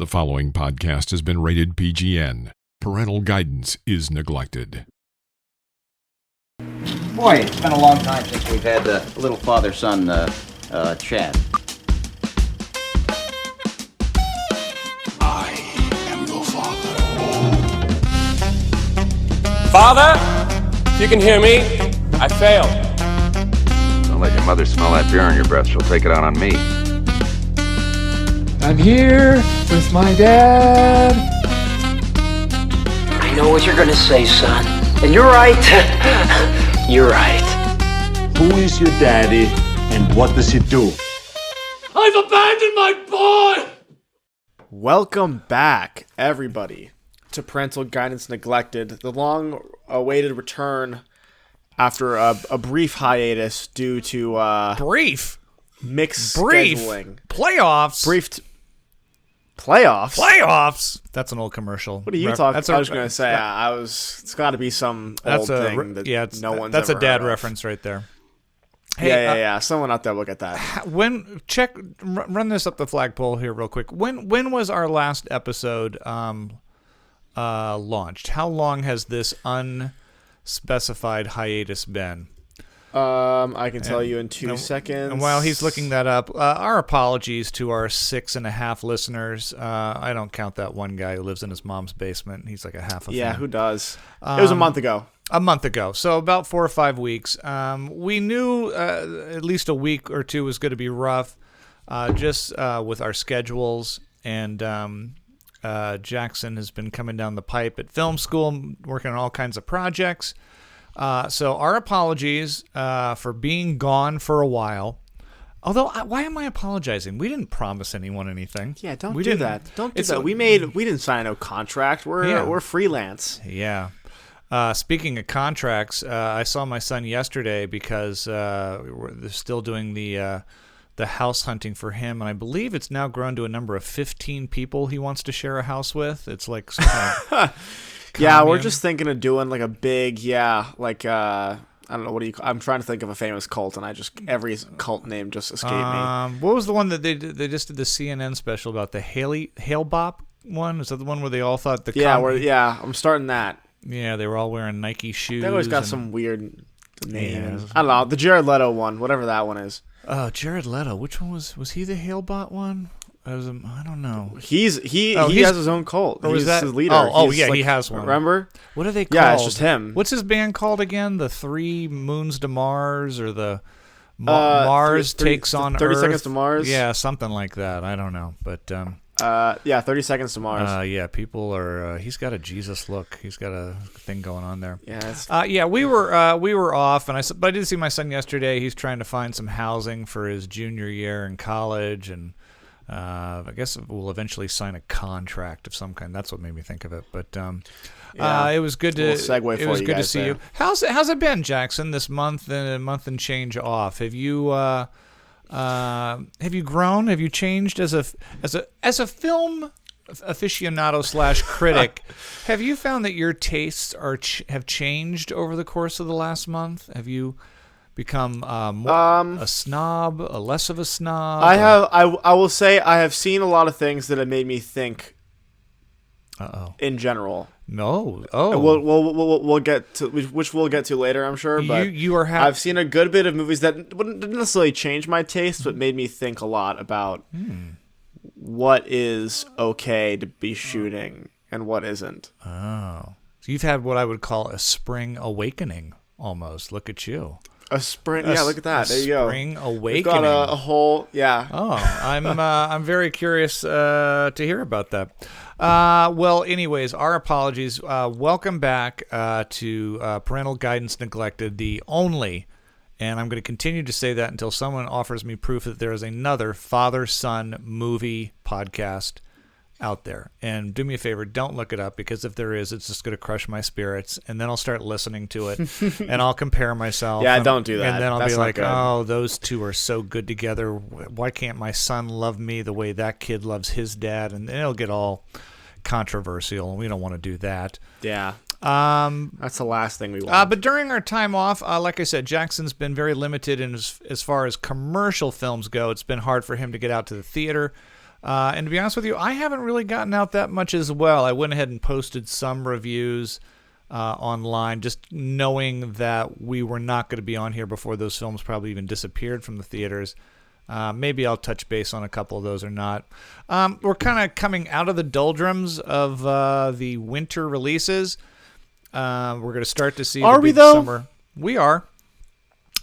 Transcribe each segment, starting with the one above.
The following podcast has been rated PGN. Parental guidance is neglected. Boy, it's been a long time since we've had a little father-son chat. I am your father. Father, if you can hear me, I failed. Don't let your mother smell that beer on your breath. She'll take it out on me. I'm here with my dad. I know what you're gonna say, son. And you're right. You're right. Who is your daddy and what does he do? I've abandoned my boy! Welcome back, everybody, to Parental Guidance Neglected, the long-awaited return after a brief hiatus due to mixed scheduling. Playoffs. Playoffs? Playoffs. That's an old commercial. What are you talking about? I was going to say, it's got to be some old thing that no one's that's ever a dad heard reference right there. Hey, yeah. Someone out there look at that. Run this up the flagpole here real quick. When was our last episode launched? How long has this unspecified hiatus been? I can tell you in 2 seconds. And while he's looking that up, our apologies to our 6.5 listeners. I don't count that one guy who lives in his mom's basement. He's like a half a fan. Who does? It was a month ago. So about 4 or 5 weeks. We knew at least a week or two was going to be rough, just with our schedules. And Jackson has been coming down the pipe at film school, working on all kinds of projects. So our apologies for being gone for a while. Although, why am I apologizing? We didn't promise anyone anything. Yeah, don't do that. Don't do that. We didn't sign no contract. We're freelance. Yeah. Speaking of contracts, I saw my son yesterday because they're still doing the house hunting for him, and I believe it's now grown to a number of 15 people he wants to share a house with. It's like some kind of yeah, we're just thinking of doing like a big, I don't know, I'm trying to think of a famous cult, and every cult name just escaped me. What was the one that they just did the CNN special about, the Hail Bop one? Is that the one where they all thought the I'm starting that. Yeah, they were all wearing Nike shoes. They always got some weird name. Yeah. I don't know, the Jared Leto one, whatever that one is. Oh, Jared Leto. Which one was he the Hail Bot one? I don't know. He has his own cult. Or he's that his leader. He has one. Remember? What are they called? Yeah, it's just him. What's his band called again? The 3 Moons to Mars, or the Mars takes on 30 Earth? Seconds to Mars? Yeah, something like that. I don't know, but 30 Seconds to Mars. People are. He's got a Jesus look. He's got a thing going on there. Yeah. We were off, but I did see my son yesterday. He's trying to find some housing for his junior year in college, and I guess we'll eventually sign a contract of some kind. That's what made me think of it. But it was good to segue for it was you good guys to see there. you. How's it been, Jackson? This month and change off. Have you grown? Have you changed as a film aficionado / critic? Have you found that your tastes have changed over the course of the last month? Have you become a snob, less of a snob? I will say I have seen a lot of things that have made me think. In general. No. We'll get to which we'll get to later, I'm sure. But I've seen a good bit of movies that didn't necessarily change my taste, but made me think a lot about what is okay to be shooting and what isn't. Oh, so you've had what I would call a spring awakening, almost. Look at you. A spring, look at that. There you go. Spring awakening. We've got a whole, Oh, I'm very curious to hear about that. Well, anyways, our apologies. Welcome back to Parental Guidance Neglected, the only, and I'm going to continue to say that until someone offers me proof that there is another father-son movie podcast out there. And do me a favor, don't look it up, because if there is, it's just going to crush my spirits, and then I'll start listening to it and I'll compare myself. Don't do that. And then I'll That's be like, good. oh, those two are so good together. Why can't my son love me the way that kid loves his dad? And it'll get all controversial, and we don't want to do that. Yeah. That's the last thing we want. But during our time off, like I said, Jackson's been very limited in as far as commercial films go. It's been hard for him to get out to the theater. And to be honest with you, I haven't really gotten out that much as well. I went ahead and posted some reviews online, just knowing that we were not going to be on here before those films probably even disappeared from the theaters. Maybe I'll touch base on a couple of those or not. We're kind of coming out of the doldrums of the winter releases. We're going to start to see the big summer. We are.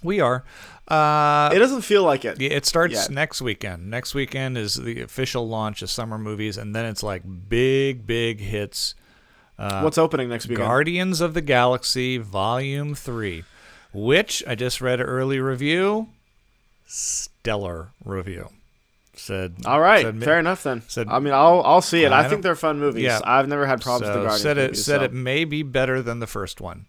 It doesn't feel like it. Yeah, it starts next weekend. Next weekend is the official launch of summer movies, and then it's like big hits. What's opening next weekend? Guardians of the Galaxy Volume 3, which I just read an early review. Stellar review. All right, fair enough then. I'll see it. I think they're fun movies. Yeah. I've never had problems with the Guardians movies. Said it may be better than the first one.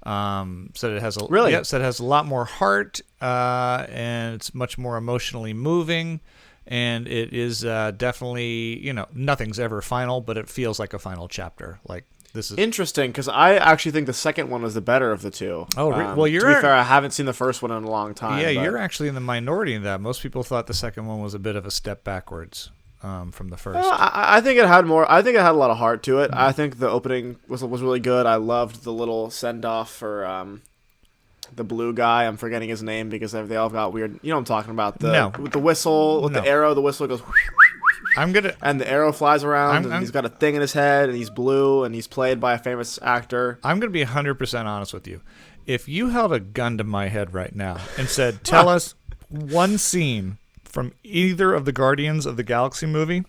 Said it has said it has a lot more heart, and it's much more emotionally moving, and it is definitely, nothing's ever final, but it feels like a final chapter. Like, this is interesting, because I actually think the second one was the better of the two. Oh, well, to be fair, I haven't seen the first one in a long time. Yeah, you're actually in the minority in that. Most people thought the second one was a bit of a step backwards from the first. I think it had more. I think it had a lot of heart to it. I think the opening was really good. I loved the little send off for the blue guy. I'm forgetting his name because they all got weird. You know what I'm talking about? With the whistle, with the arrow, the whistle goes. And the arrow flies around, and he's got a thing in his head, and he's blue, and he's played by a famous actor. I'm going to be 100% honest with you. If you held a gun to my head right now and said, tell us one scene from either of the Guardians of the Galaxy movie,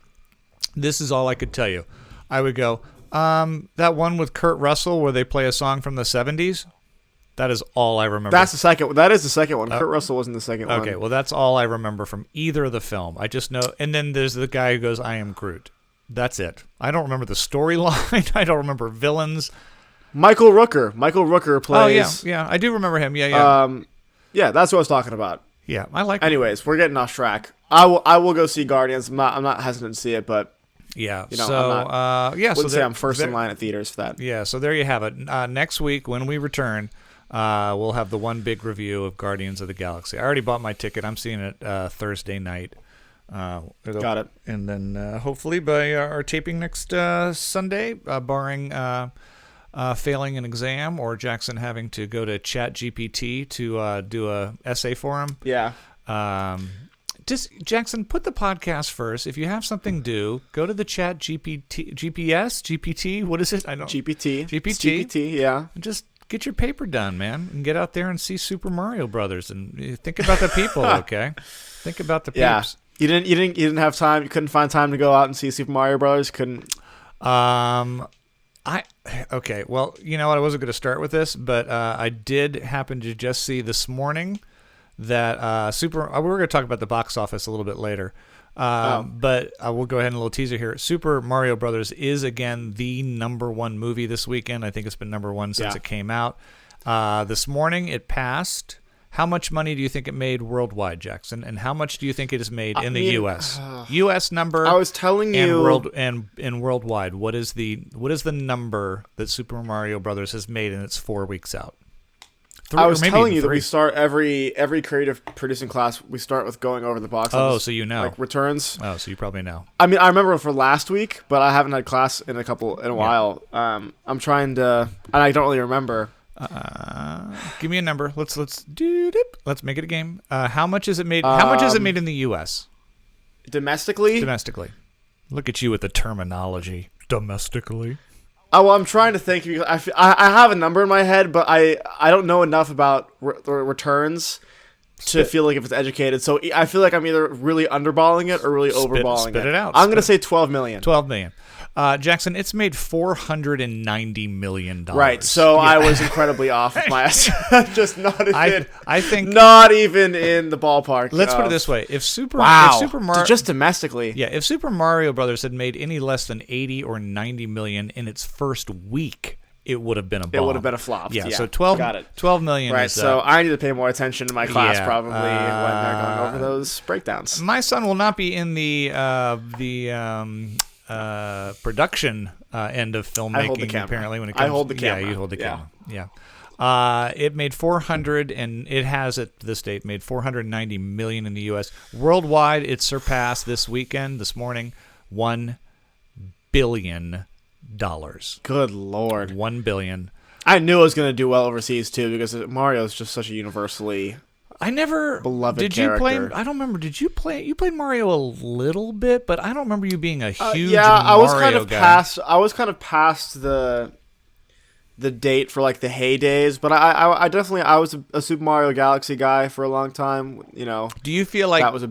this is all I could tell you. I would go, that one with Kurt Russell where they play a song from the 70s. That is all I remember. That is the second one. Kurt Russell wasn't the second one. Okay, well, that's all I remember from either of the film. I just know. And then there's the guy who goes, I am Groot. That's it. I don't remember the storyline. I don't remember villains. Michael Rooker plays. Oh, yeah. I do remember him. Yeah. Yeah, that's what I was talking about. Yeah, I like Anyways, we're getting off track. I will go see Guardians. I'm not hesitant to see it, but yeah. Wouldn't say I'm first in line at theaters for that. Yeah, so there you have it. Next week when we return, we'll have the one big review of Guardians of the Galaxy. I already bought my ticket. I'm seeing it Thursday night. Got it. And then hopefully by our taping next Sunday, barring failing an exam or Jackson having to go to ChatGPT to do a essay for him. Yeah. Just Jackson, put the podcast first. If you have something due, go to the GPT. What is it? I don't. GPT. Yeah. And just get your paper done, man, and get out there and see Super Mario Brothers and think about the people. Okay. Think about the peeps. Yeah. You didn't have time. You couldn't find time to go out and see Super Mario Brothers. Couldn't. Okay. Well, you know what? I wasn't going to start with this, but I did happen to just see this morning that we're going to talk about the box office a little bit later. But I will go ahead and a little teaser here. Super Mario Brothers is again the number one movie this weekend. I think it's been number one since it came out. This morning it passed. How much money do you think it made worldwide, Jackson? And how much do you think it has made in the U.S.? U.S. number. I was telling you. And worldwide, what is the number that Super Mario Brothers has made in its 4 weeks out? I was telling you that we start every creative producing class. We start with going over the box office. Oh, so you know, like returns. Oh, so you probably know. I mean, I remember for last week, but I haven't had class in a while. I'm trying to, and I don't really remember. Give me a number. Let's make it a game. How much is it made? How much is it made in the U.S. Domestically? Domestically. Look at you with the terminology. Domestically. Oh, well, I'm trying to think because I have a number in my head, but I don't know enough about returns to feel like if it's educated. So I feel like I'm either really underballing it or really overballing it. Spit it out. I'm going to say $12 million. $12 million. Jackson, it's made $490 million. Right, so I was incredibly off with my estimate. Just not even. I think not even in the ballpark. Let's put it this way: if Super Mario just domestically, if Super Mario Brothers had made any less than 80 or 90 million in its first week, it would have been a bomb. It would have been a flop. Yeah, so 12 million. Right, is, so I need to pay more attention to my class probably when they're going over those breakdowns. My son will not be in the production end of filmmaking. I hold the camera. Apparently, when it comes, I hold the camera. Yeah, you hold the camera. Yeah. It made 400, and it has at this date made 490 million in the U.S. Worldwide, it surpassed this morning, $1 billion. Good Lord. $1 billion. I knew it was going to do well overseas too, because Mario is just such a universally beloved did character. You play? I don't remember. Did you play? You played Mario a little bit, but I don't remember you being a huge I was kind Mario of guy. I was kind of past the date for like the heydays, but I definitely was a Super Mario Galaxy guy for a long time. Do you feel like that was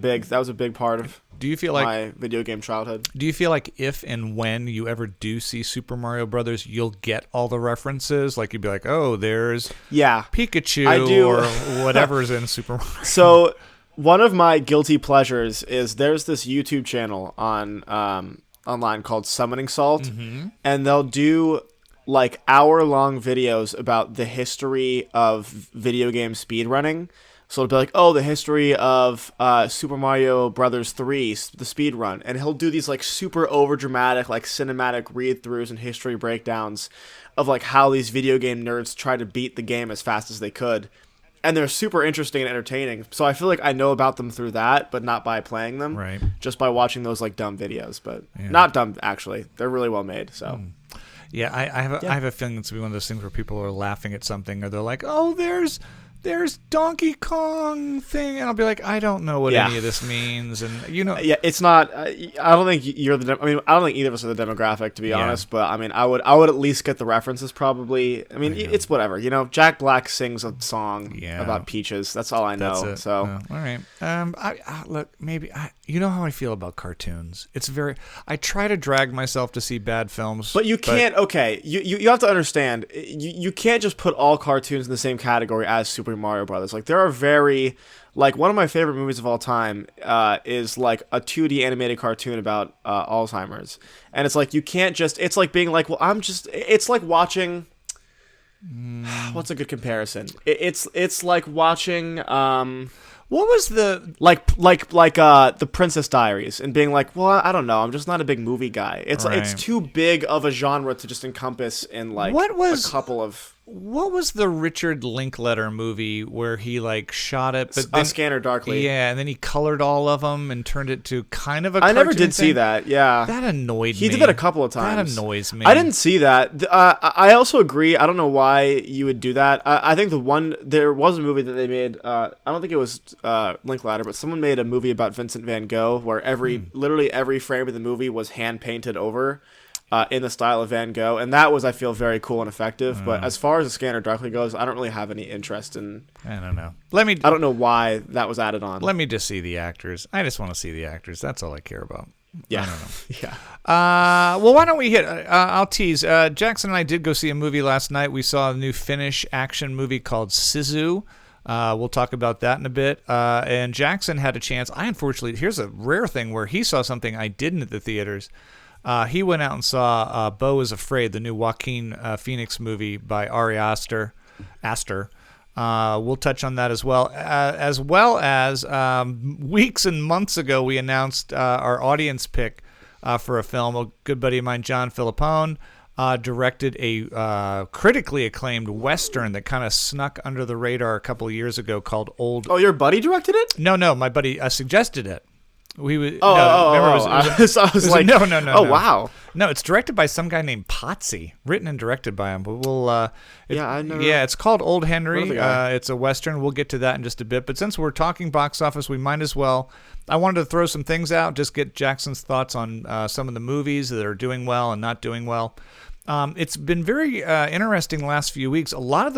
a big part of? Do you feel like my video game childhood? Do you feel like if and when you ever do see Super Mario Brothers, you'll get all the references? Like you'd be like, oh, there's Pikachu I do. or whatever's in Super Mario. So one of my guilty pleasures is there's this YouTube channel on online called Summoning Salt, and they'll do like hour-long videos about the history of video game speedrunning. So it'll be like, oh, the history of Super Mario Brothers 3, the speed run, and he'll do these like super overdramatic, like cinematic read-throughs and history breakdowns of like how these video game nerds try to beat the game as fast as they could, and they're super interesting and entertaining. So I feel like I know about them through that, but not by playing them, right? Just by watching those like dumb videos, but not dumb actually. They're really well made. So. Yeah, I have a feeling it's be one of those things where people are laughing at something, or they're like, oh, there's Donkey Kong thing, and I'll be like, I don't know what any of this means, and it's not. I don't think you're the. I don't think either of us are the demographic, to be honest. But I mean, I would at least get the references, probably. I mean, it's whatever. Jack Black sings a song about peaches. That's all I know. That's it. So all right. Look, maybe you know how I feel about cartoons. I try to drag myself to see bad films, but you can't. Okay, you have to understand. You can't just put all cartoons in the same category as Super Mario Brothers. Like there are one of my favorite movies of all time is like a 2D animated cartoon about Alzheimer's, and it's like you can't just. It's like being like, well, It's like watching. What's a good comparison? It's like watching. What was the like the Princess Diaries and being like, well, I don't know, I'm just not a big movie guy. It's too big of a genre to just encompass in like a couple of. What was the Richard Linklater movie where he like shot it, but then, Scanner Darkly? Yeah, and then he colored all of them and turned it to kind of a. I never cartoon did thing. see that. Yeah, that annoyed me. He did that a couple of times. That annoys me. I didn't see that. I also agree. I don't know why you would do that. I think there was a movie that they made. I don't think it was Linklater, but someone made a movie about Vincent van Gogh where literally every frame of the movie was hand painted over. In the style of Van Gogh, and that was, I feel, very cool and effective. But as far as the Scanner Darkly goes, I don't really have any interest in. I don't know. I don't know why that was added on. Let me just see the actors. I just want to see the actors. That's all I care about. Yeah. I don't know. Yeah. Well, why don't we hit? I'll tease. Jackson and I did go see a movie last night. We saw a new Finnish action movie called Sisu. We'll talk about that in a bit. And Jackson had a chance. Here's a rare thing where he saw something I didn't at the theaters. He went out and saw Beau is Afraid, the new Joaquin Phoenix movie by Ari Aster. We'll touch on that as well as weeks and months ago we announced our audience pick for a film. A good buddy of mine, John Filippone, directed a critically acclaimed Western that kind of snuck under the radar a couple of years ago called Old... Oh, your buddy directed it? No, my buddy suggested it. I was like, no. Oh, wow. No, it's directed by some guy named Potsy, written and directed by him. But it's called Old Henry. It's a Western. We'll get to that in just a bit. But since we're talking box office, we might as well. I wanted to throw some things out, just get Jackson's thoughts on some of the movies that are doing well and not doing well. It's been very interesting the last few weeks. A lot of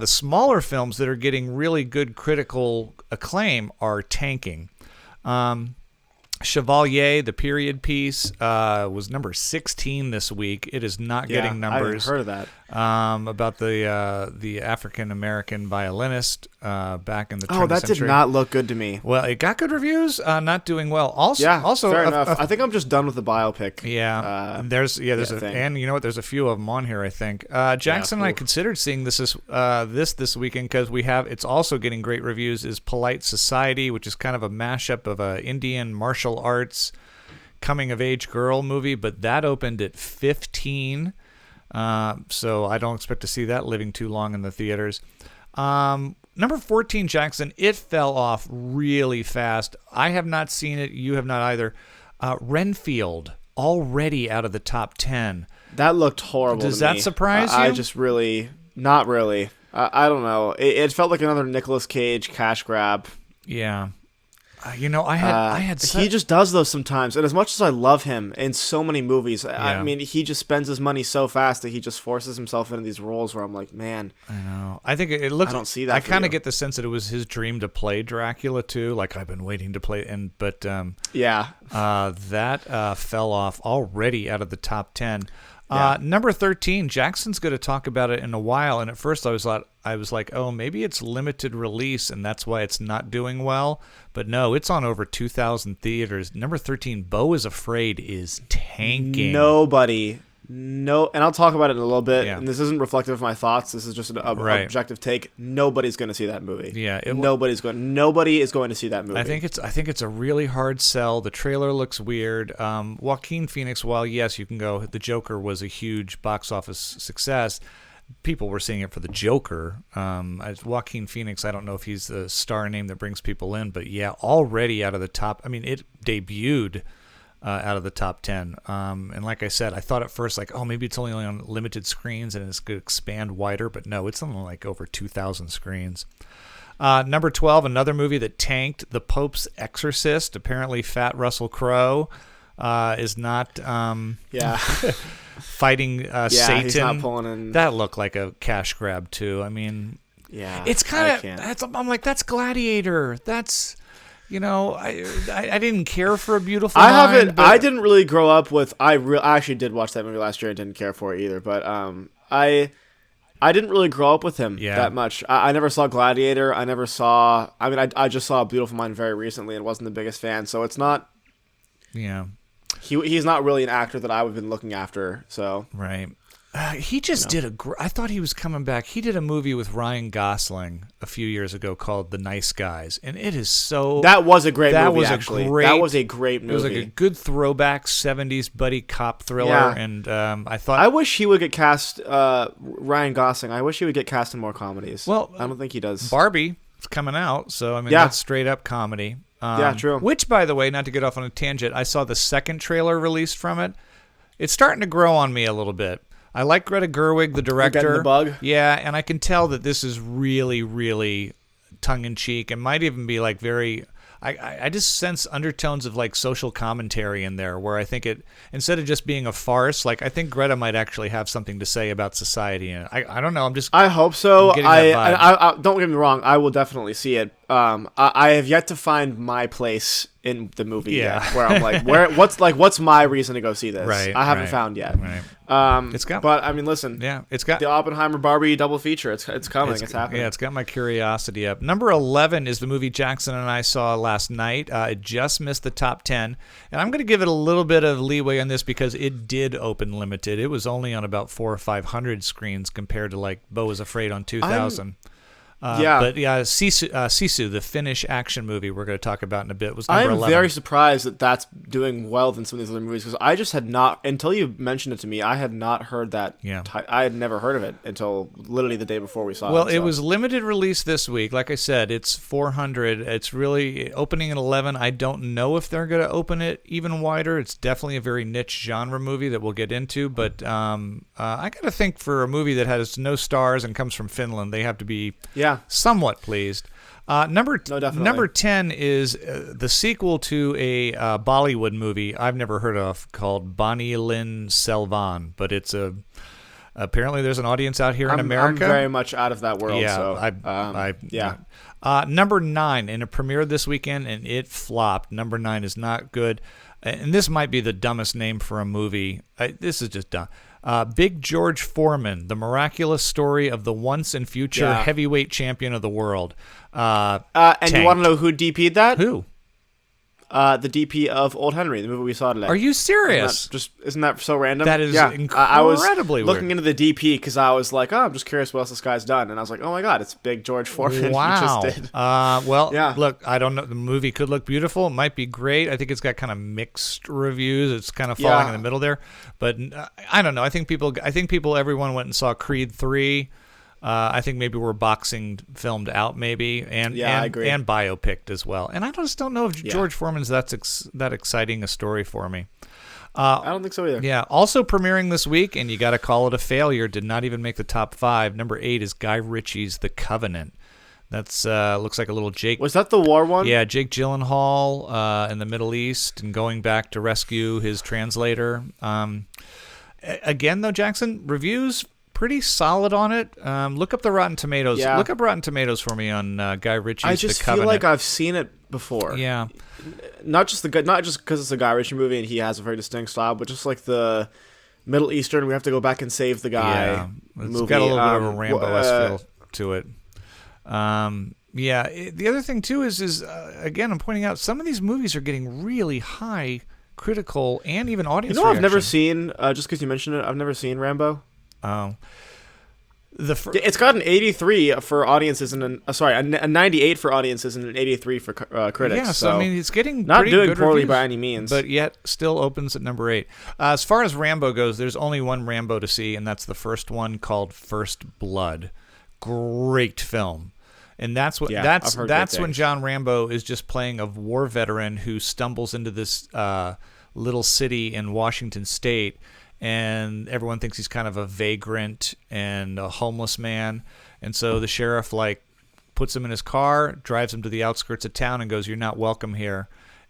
the smaller films that are getting really good critical acclaim are tanking. Chevalier, the period piece, was number 16 this week. It is not getting numbers. I heard of that. About the African American violinist back in the turn of the century. Did not look good to me. Well, it got good reviews. Not doing well. Also, fair enough. I think I'm just done with the biopic. Yeah, there's and you know what? There's a few of them on here. I think Jackson and I considered seeing this weekend because it's also getting great reviews. Is Polite Society, which is kind of a mashup of a Indian martial arts coming of age girl movie, but that opened at 15. So I don't expect to see that living too long in the theaters. Number 14, Jackson, it fell off really fast. I have not seen it. You have not either. Renfield, already out of the top 10. That looked horrible Does to that me. surprise you? I just really... Not really. I don't know. It felt like another Nicolas Cage cash grab. Yeah. I had. He just does those sometimes, and as much as I love him in so many movies, I mean, he just spends his money so fast that he just forces himself into these roles where I'm like, man, I know. I think it looks. I don't see that. I kind of get the sense that it was his dream to play Dracula too. Like I've been waiting to play, that fell off already out of the top 10. Number 13, Jackson's going to talk about it in a while, and at first I was like, oh, maybe it's limited release, and that's why it's not doing well. But no, it's on over 2,000 theaters. Number 13, Beau is Afraid is tanking. And I'll talk about it in a little bit. Yeah. And this isn't reflective of my thoughts. This is just an objective take. Nobody's going to see that movie. Yeah, nobody is going to see that movie. I think it's a really hard sell. The trailer looks weird. Joaquin Phoenix, while yes, you can go, the Joker was a huge box office success. People were seeing it for the Joker. Joaquin Phoenix, I don't know if he's the star name that brings people in, but yeah, already out of the top. I mean, it debuted out of the top 10. And like I said, I thought at first, like, oh, maybe it's only on limited screens and it's going to expand wider, but no, it's only like over 2,000 screens. Number 12, another movie that tanked, The Pope's Exorcist. Apparently Fat Russell Crowe is not fighting Satan. He's not pulling in. That looked like a cash grab too. I mean, it's kind of, I'm like, that's Gladiator. That's... I didn't care for A Beautiful Mind. I didn't really grow up with. I actually did watch that movie last year and didn't care for it either. But I didn't really grow up with him that much. I never saw Gladiator. I never saw. I mean, I just saw A Beautiful Mind very recently and wasn't the biggest fan. So it's not. Yeah. He's not really an actor that I would have been looking after. So right. He just did I thought he was coming back. He did a movie with Ryan Gosling a few years ago called The Nice Guys, and it is so... That was a great movie, actually. That was a great movie. It was like a good throwback 70s buddy cop thriller, and I thought... I wish he would get cast, Ryan Gosling, I wish he would get cast in more comedies. Well, I don't think he does. Barbie is coming out, so I mean, that's straight up comedy. True. Which, by the way, not to get off on a tangent, I saw the second trailer released from it. It's starting to grow on me a little bit. I like Greta Gerwig, the director. You're getting the bug? Yeah, and I can tell that this is really, really tongue-in-cheek and might even be like very... I just sense undertones of like social commentary in there where I think it, instead of just being a farce, like I think Greta might actually have something to say about society. And I don't know. I hope so. I don't get me wrong. I will definitely see it. I have yet to find my place in the movie yet, where I'm like, what's my reason to go see this? Right, I haven't found yet. Right. But I mean, listen. Yeah, it's got the Oppenheimer Barbie double feature. It's coming. It's happening. Yeah, it's got my curiosity up. Number 11 is the movie Jackson and I saw last night. It just missed the top 10, and I'm going to give it a little bit of leeway on this because it did open limited. It was only on about 400 or 500 screens compared to like Beau is Afraid on 2,000. Sisu, the Finnish action movie we're going to talk about in a bit, was number 11. I'm very surprised that that's doing well than some of these other movies because I just had not, until you mentioned it to me, I had not heard that. Yeah. I had never heard of it until literally the day before we saw it. Well, it was limited release this week. Like I said, it's 400. It's really opening at 11. I don't know if they're going to open it even wider. It's definitely a very niche genre movie that we'll get into, but I got to think for a movie that has no stars and comes from Finland, they have to be somewhat pleased. Number 10 is the sequel to a Bollywood movie I've never heard of called Bonilin Selvan, but it's apparently there's an audience out here in America. I'm very much out of that world. Yeah, number 9, and it premiered this weekend and it flopped. Number 9 is not good, and this might be the dumbest name for a movie. This is just dumb. Big George Foreman, the miraculous story of the once and future heavyweight champion of the world. And you want to know who DP'd that? Who? the DP of Old Henry, the movie we saw today. Are you serious? Isn't that so random? That is incredibly I was weird. looking into the DP because I was like, I'm just curious what else this guy's done, and I was like, oh my god, it's big George Foreman. Wow. He just did. Look, I don't know. The movie could look beautiful. It might be great. I think it's got kind of mixed reviews. It's kind of falling in the middle there, but I don't know. Everyone went and saw Creed 3. I think maybe we're boxing filmed out, maybe, and I agree. And biopicked as well. And I just don't know if George Foreman's that exciting a story for me. I don't think so either. Yeah. Also premiering this week, and you got to call it a failure. Did not even make the top 5. Number 8 is Guy Ritchie's The Covenant. That's looks like a little Jake. Was that the war one? Yeah, Jake Gyllenhaal in the Middle East and going back to rescue his translator. Again, though, Jackson, reviews pretty solid on it. Look up the Rotten Tomatoes. Yeah. Look up Rotten Tomatoes for me on Guy Ritchie's I just The Covenant. feel like I've seen it before. Yeah. Not just because it's a Guy Ritchie movie and he has a very distinct style, but just like the Middle Eastern, we have to go back and save the guy. It's movie. got a little bit of a Rambo-esque feel to it. The other thing too is again, I'm pointing out some of these movies are getting really high critical and even audience. I've never seen. Just because you mentioned it, I've never seen Rambo. Oh, it's got an 83 for audiences and a 98 for audiences and an 83 for critics. Yeah, so I mean, it's getting not pretty doing good poorly reviews, by any means, but yet still opens at number 8. As far as Rambo goes, there's only one Rambo to see, and that's the first one called First Blood. Great film. And that's when John Rambo is just playing a war veteran who stumbles into this little city in Washington State, and everyone thinks he's kind of a vagrant and a homeless man. And so the sheriff puts him in his car, drives him to the outskirts of town, and goes, "You're not welcome here."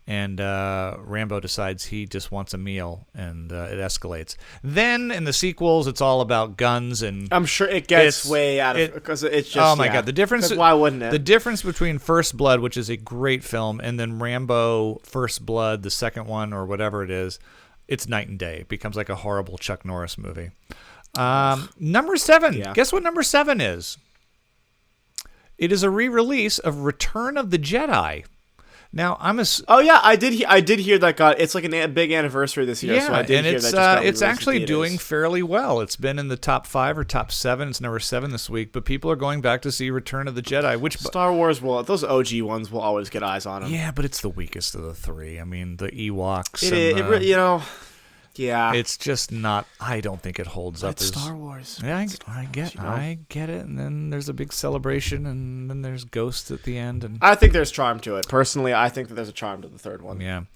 And Rambo decides he just wants a meal, and it escalates. Then in the sequels, it's all about guns, and I'm sure it gets way out of because it's just. Oh my god, the difference! Why wouldn't it? The difference between First Blood, which is a great film, and then Rambo First Blood, the second one or whatever it is, it's night and day. It becomes like a horrible Chuck Norris movie. Number 7. Yeah. Guess what number 7 is? It is a re-release of Return of the Jedi. Now I did hear that it's like a big anniversary this year. Yeah, so I did and hear it's actually doing fairly well. It's been in the top 5 or top 7. It's number 7 this week, but people are going back to see Return of the Jedi. Which Star Wars those OG ones will always get eyes on them. Yeah, but it's the weakest of the 3. I mean, the Ewoks. Yeah, it's just not. I don't think it holds up. It's Star Wars. Yeah, I get it. And then there's a big celebration, and then there's ghosts at the end. And I think there's charm to it. Personally, I think that there's a charm to the 3rd one. Yeah.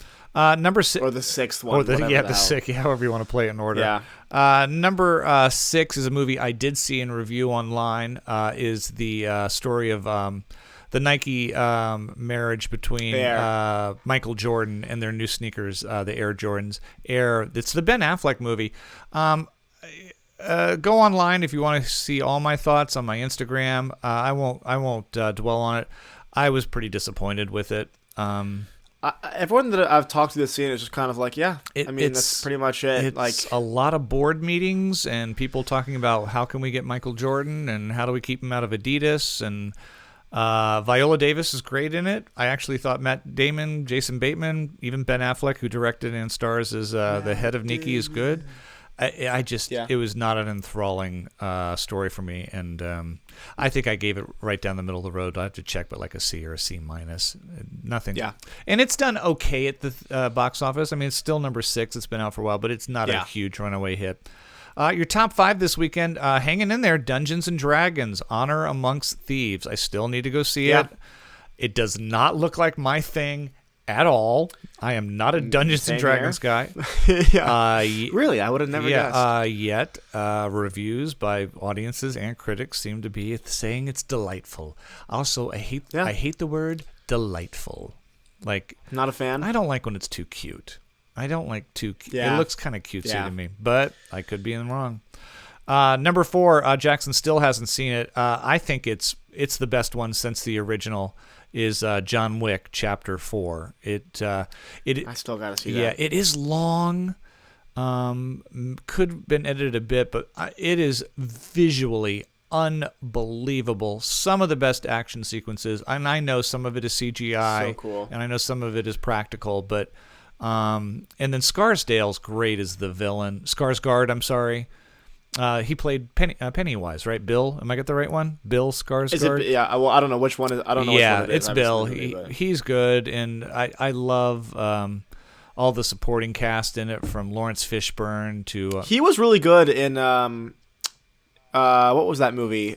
Number 6 or the 6th one. Or the 6th. Yeah, however you want to play it in order. Yeah. Number 6 is a movie I did see in review online. Is the story of the Nike marriage between Michael Jordan and their new sneakers, the Air Jordans. It's the Ben Affleck movie. Go online if you want to see all my thoughts on my Instagram. I won't dwell on it. I was pretty disappointed with it. Everyone that I've talked to this scene is just kind of like, that's pretty much it. It's a lot of board meetings and people talking about how can we get Michael Jordan and how do we keep him out of Adidas, and Viola Davis is great in it. I actually thought Matt Damon, Jason Bateman, even Ben Affleck, who directed and stars as the head of Nike, is good. It was not an enthralling story for me, and I think I gave it right down the middle of the road. I have to check, but like a C or a C minus, nothing. Yeah, and it's done okay at the box office. I mean, it's still number 6. It's been out for a while, but it's not a huge runaway hit. Your top 5 this weekend, hanging in there, Dungeons & Dragons, Honor Amongst Thieves. I still need to go see it. It does not look like my thing at all. I am not a Dungeons & Dragons guy. Really? I would have never guessed. Yet, reviews by audiences and critics seem to be saying it's delightful. Also, I hate the word delightful. Not a fan? I don't like when it's too cute. I don't like too. It looks kind of cutesy to me, but I could be in the wrong. Number 4, Jackson still hasn't seen it. I think it's the best one since the original. Is John Wick Chapter 4? I still gotta see that. Yeah, it is long. Could have been edited a bit, but it is visually unbelievable. Some of the best action sequences, and I know some of it is CGI, so cool, and I know some of it is practical, but and then Scarsdale's great as the villain. Skarsgård, I'm sorry. He played Pennywise, right? Bill, am I get the right one? Bill Skarsgård. Is it, yeah. Well, I don't know which one. I don't know. Yeah, which one it is. it's Bill. He's good, and I love all the supporting cast in it, from Lawrence Fishburne to. He was really good in what was that movie?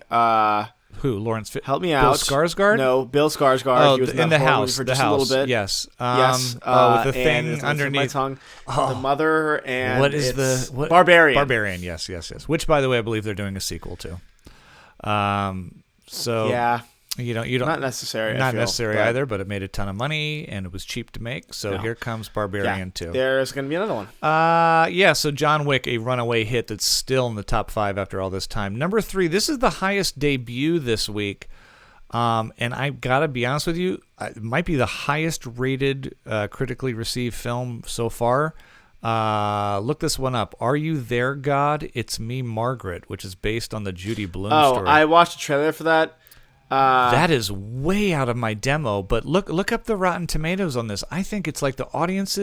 Who? Lawrence? Help me Bill out. Skarsgård? No, Bill Skarsgård. Oh, he was in the house. For the just house. a little bit. Yes. Yes. With the and thing underneath my tongue. The mother and what is the Barbarian? Barbarian. Yes. Which, by the way, I believe they're doing a sequel to. So yeah. You don't not necessary. Not necessary either, but it made a ton of money and it was cheap to make. So here comes Barbarian 2. There's going to be another one. So John Wick, a runaway hit that's still in the top 5 after all this time. Number 3, this is the highest debut this week. And I gotta be honest with you, it might be the highest rated critically received film so far. Look this one up. Are You There, God? It's Me, Margaret, which is based on the Judy Blume story. I watched a trailer for that. That is way out of my demo, but look up the Rotten Tomatoes on this. I think it's like the audience.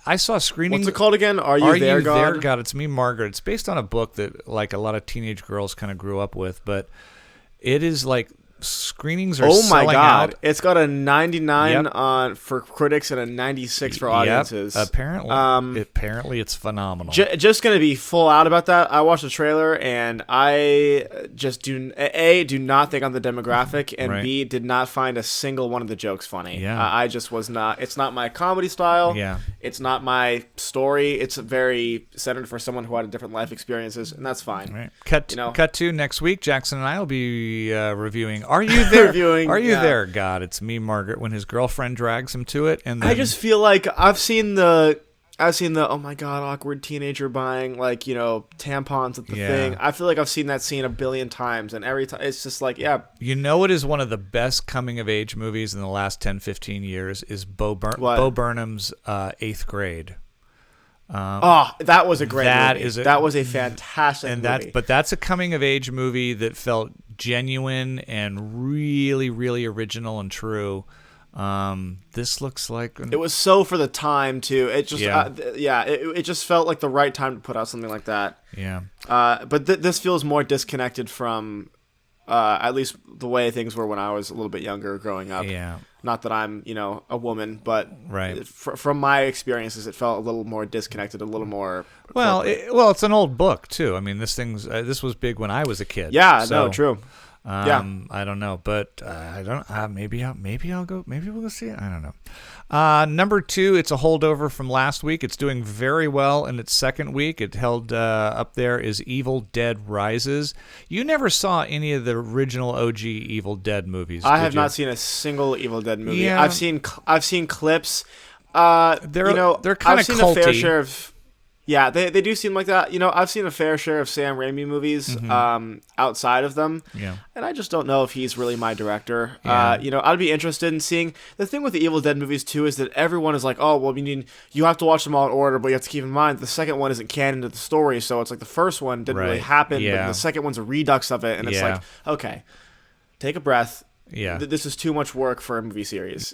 I saw screenings. What's it called again? Are You There, God? There, God? It's Me, Margaret. It's based on a book that like a lot of teenage girls kind of grew up with, but it is like screenings are selling out. It's got a 99 on for critics and a 96 for audiences. Apparently it's phenomenal. Just gonna be full out about that. I watched the trailer and I just do not think I'm the demographic, and B, did not find a single one of the jokes funny. I just was not. It's not my comedy style. It's not my story. It's very centered for someone who had different life experiences, and that's fine. Cut to next week. Jackson and I will be reviewing Are You There? Are You There, God? It's Me, Margaret, when his girlfriend drags him to it. And then, I just feel like I've seen the oh my god, awkward teenager buying tampons at the thing. I feel like I've seen that scene a billion times, and every time it's just like, You know what is one of the best coming of age movies in the last 10, 15 years is Bo Burnham's 8th Grade. That was a great movie. That was a fantastic movie. But that's a coming of age movie that felt genuine and really, really original and true. This looks like it was so for the time too. It just it just felt like the right time to put out something like that. But this feels more disconnected from at least the way things were when I was a little bit younger growing up. Not that I'm, a woman, but from my experiences, it felt a little more disconnected, a little more. Well, it's an old book too. I mean, this was big when I was a kid. True. I don't know, but I don't. Maybe I'll go. Maybe we'll go see it. I don't know. Number 2, it's a holdover from last week. It's doing very well in its second week. It held up there is Evil Dead Rises. You never saw any of the original OG Evil Dead movies. I have not seen a single Evil Dead movie. Yeah. I've seen clips. They're kind of culty. I've seen a fair share of. Yeah, they do seem like that. I've seen a fair share of Sam Raimi movies outside of them. And I just don't know if he's really my director. I'd be interested in seeing. The thing with the Evil Dead movies, too, is that everyone is like, oh, well, you have to watch them all in order, but you have to keep in mind the second one isn't canon to the story, so it's like the first one didn't really happen, but the second one's a redux of it, and it's like, okay, take a breath. This is too much work for a movie series.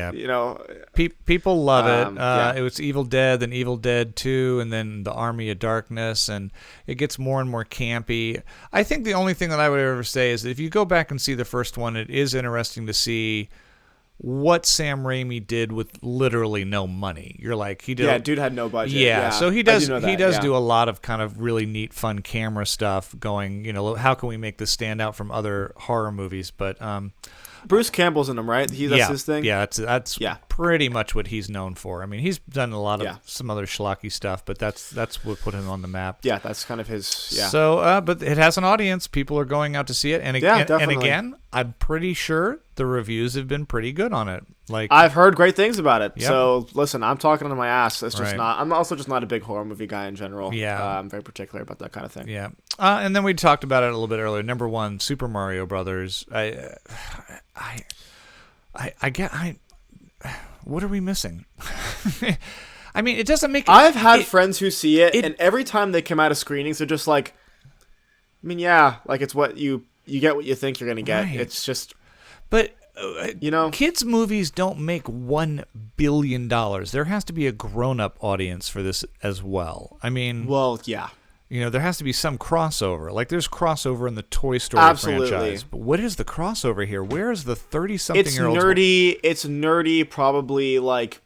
People love it. It was Evil Dead, then Evil Dead 2, and then The Army of Darkness, and it gets more and more campy. I think the only thing that I would ever say is that if you go back and see the first one, it is interesting to see what Sam Raimi did with literally no money. You're like, he did. Yeah, dude had no budget. So he does. Do a lot of kind of really neat, fun camera stuff. Going, how can we make this stand out from other horror movies? But Bruce Campbell's in them, right? That's his thing. Yeah, that's pretty much what he's known for. I mean, he's done a lot of some other schlocky stuff, but that's what put him on the map. Yeah, that's kind of his. Yeah. So, but it has an audience. People are going out to see it, and again, I'm pretty sure the reviews have been pretty good on it. Like, I've heard great things about it. Yep. So listen, I'm talking to my ass. It's just not. I'm also just not a big horror movie guy in general. I'm very particular about that kind of thing. Yeah. And then we talked about it a little bit earlier. Number 1, Super Mario Brothers. What are we missing? I mean, it doesn't make. I've had friends who see it, and every time they come out of screenings, they're just like, I mean, yeah, like it's what you get what you think you're gonna get. Right. It's just, but kids' movies don't make $1 billion. There has to be a grown-up audience for this as well. I mean, well, yeah. There has to be some crossover. Like there's crossover in the Toy Story franchise. But what is the crossover here? Where is the 30-something-year-old? It's nerdy, probably like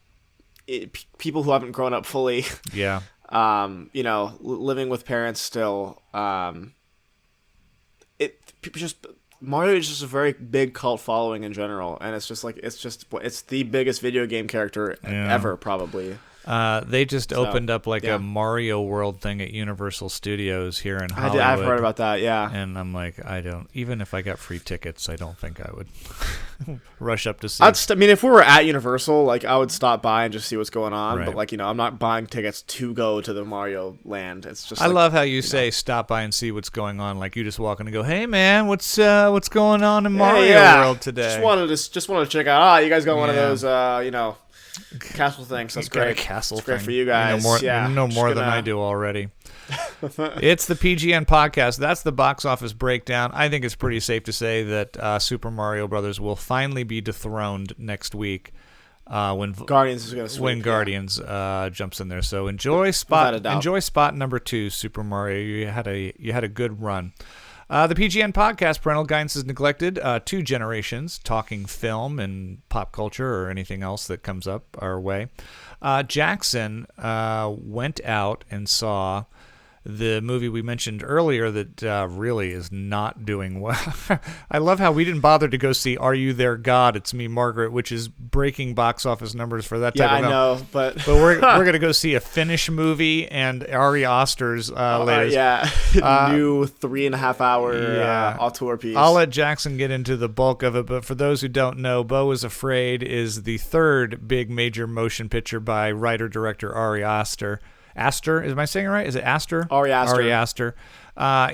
people who haven't grown up fully. Yeah. Living with parents still. Mario is just a very big cult following in general, and it's the biggest video game character ever, probably. They just opened up a Mario World thing at Universal Studios here in Hollywood. I've heard about that, yeah. And I'm like, even if I got free tickets, I don't think I would rush up to see. If we were at Universal, I would stop by and just see what's going on. Right. But I'm not buying tickets to go to the Mario Land. It's just. I love how you say stop by and see what's going on. Like you just walk in and go, "Hey man, what's going on in Mario World today?" Just wanted to check out. You guys got one of those, castle things. That's great. Castle great for you guys. You know more than I do already. It's the PGN podcast. That's the box office breakdown. I think it's pretty safe to say that Super Mario Brothers will finally be dethroned next week when Guardians is going to sweep. When Guardians jumps in there. So enjoy spot number 2, Super Mario. You had a good run. The PGN podcast, Parental Guidance is Neglected. 2 generations talking film and pop culture or anything else that comes up our way. Jackson went out and saw the movie we mentioned earlier that really is not doing well. I love how we didn't bother to go see Are You There, God? It's Me, Margaret, which is breaking box office numbers for that type of film. Yeah, I know, but we're going to go see a Finnish movie and Ari Aster's latest. New 3.5 hour auteur piece. I'll let Jackson get into the bulk of it, but for those who don't know, Beau is Afraid is the third big major motion picture by writer-director Ari Aster. Aster, am I saying it right? Is it Aster? Ari Aster. Ari Aster.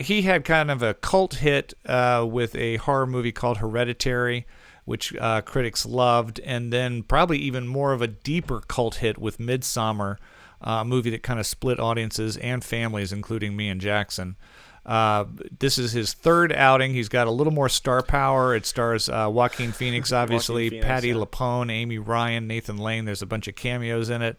He had kind of a cult hit with a horror movie called Hereditary, which critics loved, and then probably even more of a deeper cult hit with Midsommar, a movie that kind of split audiences and families, including me and Jackson. This is his third outing. He's got a little more star power. It stars Joaquin Phoenix, obviously, Patti LuPone, Amy Ryan, Nathan Lane. There's a bunch of cameos in it.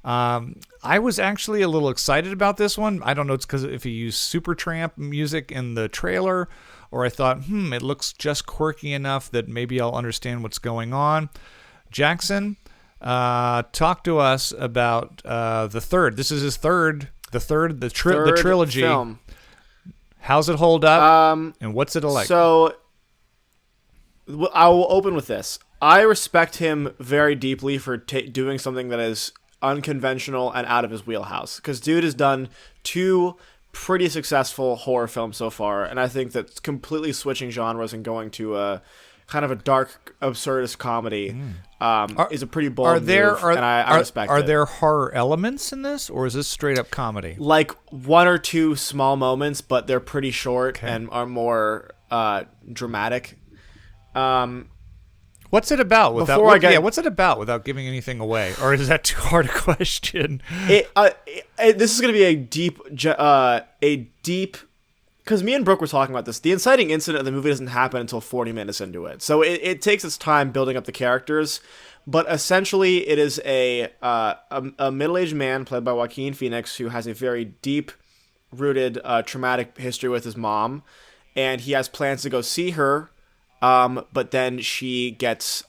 I was actually a little excited about this one. I don't know, it's because if he used Supertramp music in the trailer, or I thought, it looks just quirky enough that maybe I'll understand what's going on. Jackson, talk to us about the third. This is his third, the trilogy. Film. How's it hold up, and what's it like? So, I will open with this. I respect him very deeply for doing something that is unconventional and out of his wheelhouse, because dude has done 2 pretty successful horror films so far, and I think that completely switching genres and going to a kind of a dark absurdist comedy is a pretty bold move, and I respect it. Are there horror elements in this, or is this straight up comedy? Like 1 or 2 small moments, but they're pretty short and are more dramatic. What's it about? What's it about without giving anything away? Or is that too hard a question? This is going to be a deep, because me and Brooke were talking about this. The inciting incident of the movie doesn't happen until 40 minutes into it. So it takes its time building up the characters. But essentially, it is a middle-aged man played by Joaquin Phoenix who has a very deep-rooted traumatic history with his mom. And he has plans to go see her. But then she gets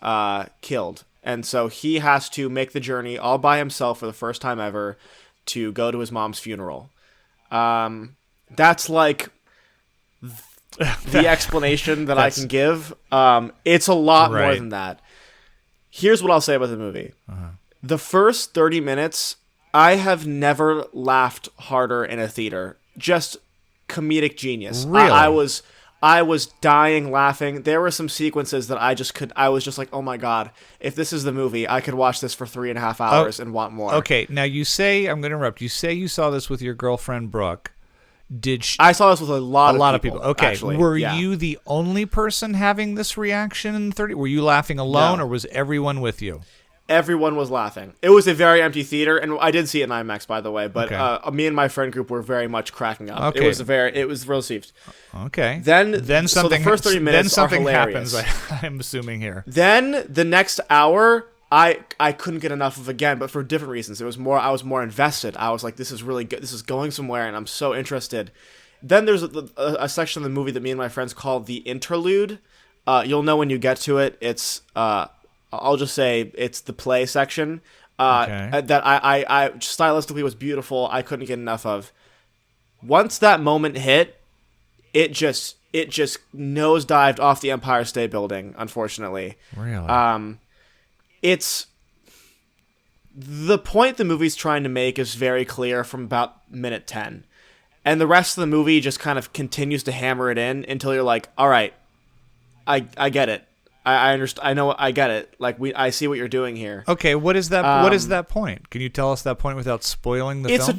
killed. And so he has to make the journey all by himself for the first time ever to go to his mom's funeral. That's like the explanation that I can give. It's a lot more than that. Here's what I'll say about the movie. The first 30 minutes, I have never laughed harder in a theater. Just comedic genius. Really? I was dying laughing. There were some sequences that I was just like, oh my God, if this is the movie, I could watch this for 3.5 hours and want more. Okay, now you say, I'm going to interrupt, you say you saw this with your girlfriend, Brooke. I saw this with a lot of people. Okay, actually. Were you the only person having this reaction in 30? Were you laughing alone, or was everyone with you? everyone was laughing. It was a very empty theater, and I did see it in IMAX, by the way. But me and my friend group were very much cracking up. Okay. It was well received. Okay. Then something. So the first 30 minutes then something are hilarious. happens. I'm assuming here. Then the next hour, I couldn't get enough of again, but for different reasons. I was more invested. I was like, this is really good. This is going somewhere, and I'm so interested. Then there's a section of the movie that me and my friends call the interlude. You'll know when you get to it. It's I'll just say it's the play section. That I stylistically was beautiful. I couldn't get enough of. Once that moment hit, it just nosedived off the Empire State Building. Unfortunately, really. It's the point the movie's trying to make is very clear from about minute 10. And the rest of the movie just kind of continues to hammer it in until you're like, all right, I get it. I understand. I know. I get it. Like I see what you're doing here. Okay. What is that? What is that point? Can you tell us that point without spoiling the film?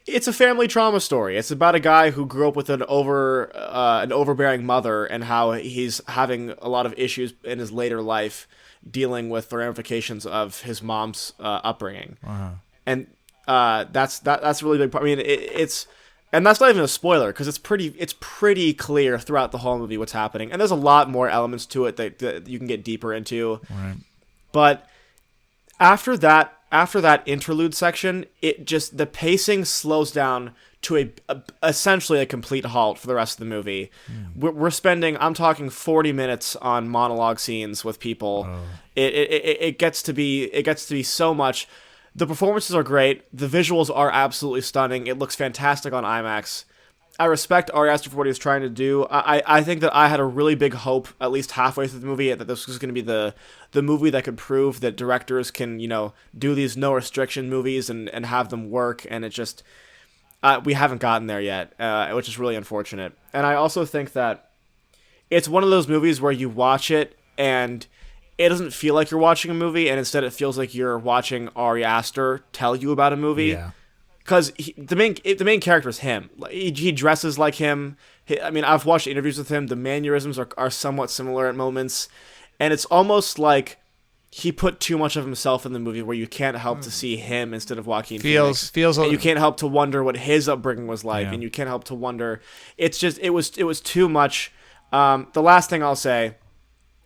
It's a family trauma story. It's about a guy who grew up with an overbearing mother and how he's having a lot of issues in his later life dealing with the ramifications of his mom's upbringing. And that's a really big part. I mean, it's and that's not even a spoiler because it's pretty clear throughout the whole movie what's happening, and there's a lot more elements to it that you can get deeper into. Right. But after that interlude section, the pacing slows down to essentially a complete halt for the rest of the movie. We're spending, I'm talking 40 minutes on monologue scenes with people. It gets to be so much. The performances are great. The visuals are absolutely stunning. It looks fantastic on IMAX. I respect Ari Aster for what he was trying to do. I think that I had a really big hope, at least halfway through the movie, that this was going to be the movie that could prove that directors can, do these no restriction movies and have them work. And it just, we haven't gotten there yet, which is really unfortunate. And I also think that it's one of those movies where you watch it and it doesn't feel like you're watching a movie, and instead it feels like you're watching Ari Aster tell you about a movie. Yeah. Because the main character is him. He dresses like him. I've watched interviews with him. The mannerisms are somewhat similar at moments, and it's almost like he put too much of himself in the movie, where you can't help to see him instead of Joaquin Phoenix. And you can't help to wonder what his upbringing was like, and you can't help to wonder. It's just it was too much. The last thing I'll say,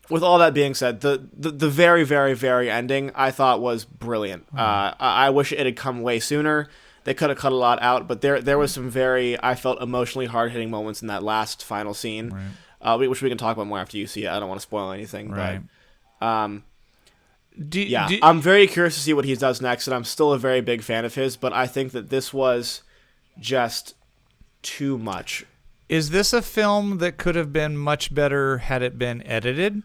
with all that being said, the very, very, very ending I thought was brilliant. I wish it had come way sooner. They could have cut a lot out, but there was some I felt emotionally hard-hitting moments in that last final scene, which we can talk about more after you see it. I don't want to spoil anything, right. but I'm very curious to see what he does next, and I'm still a very big fan of his, but I think that this was just too much. Is this a film that could have been much better had it been edited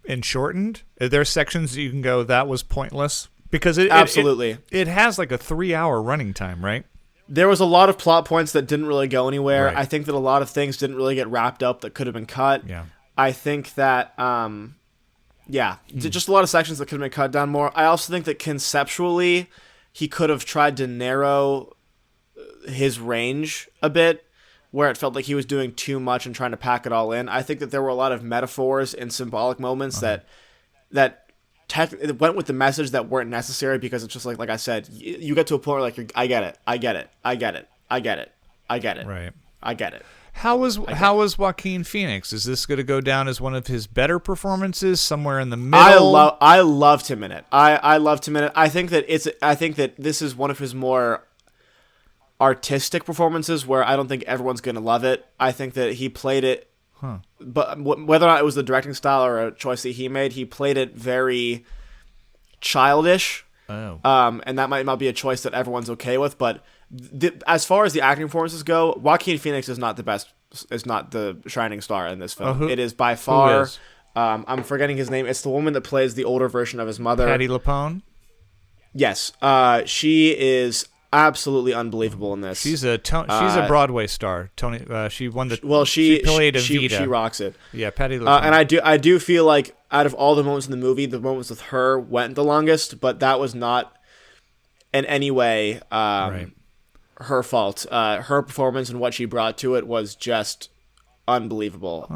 and shortened? Are there sections that you can go, that was pointless? Because absolutely, it has like a 3-hour running time, right? There was a lot of plot points that didn't really go anywhere. Right. I think that a lot of things didn't really get wrapped up that could have been cut. Yeah. I think that, just a lot of sections that could have been cut down more. I also think that conceptually, he could have tried to narrow his range a bit, where it felt like he was doing too much and trying to pack it all in. I think that there were a lot of metaphors and symbolic moments that it went with the message that weren't necessary, because it's just like I said, you get to a point where like I get it. Right. I get it. How was Joaquin Phoenix? Is this going to go down as one of his better performances, somewhere in the middle? I loved him in it. I loved him in it. I think that this is one of his more artistic performances where I don't think everyone's going to love it. I think that he played it. But whether or not it was the directing style or a choice that he made, he played it very childish. Oh. And that might not be a choice that everyone's okay with. But as far as the acting performances go, Joaquin Phoenix is not the shining star in this film. It is by far. Who is? I'm forgetting his name. It's the woman that plays the older version of his mother. Patti LuPone? Yes. She is absolutely unbelievable in this. She's a Broadway star. She won the. She played Evita. She rocks it. Yeah, Patti LuPone. And I do feel like out of all the moments in the movie, the moments with her went the longest, but that was not in any way her fault. Her performance and what she brought to it was just unbelievable.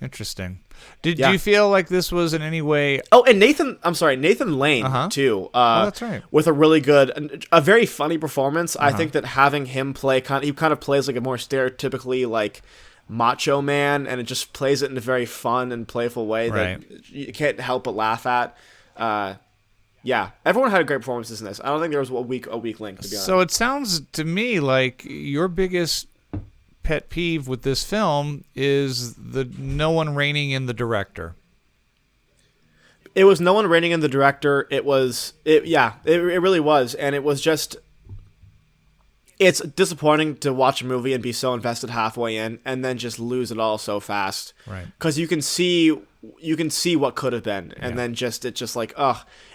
Interesting. Do you feel like this was in any way? Oh, and Nathan Lane too. That's right. With a really good, a very funny performance. I think that having him play he kind of plays like a more stereotypically like macho man, and it just plays it in a very fun and playful way that you can't help but laugh at. Yeah, everyone had great performances in this. I don't think there was a weak link, to be honest. So it sounds to me like your biggest pet peeve with this film is the no one reining in the director. It was no one reining in the director. It really was, and it was just. It's disappointing to watch a movie and be so invested halfway in, and then just lose it all so fast. Right. Because you can see what could have been, and then it's just like,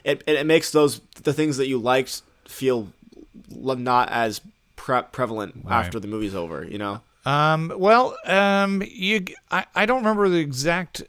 it makes the things that you liked feel not as prevalent after the movie's over. You know. I don't remember the exact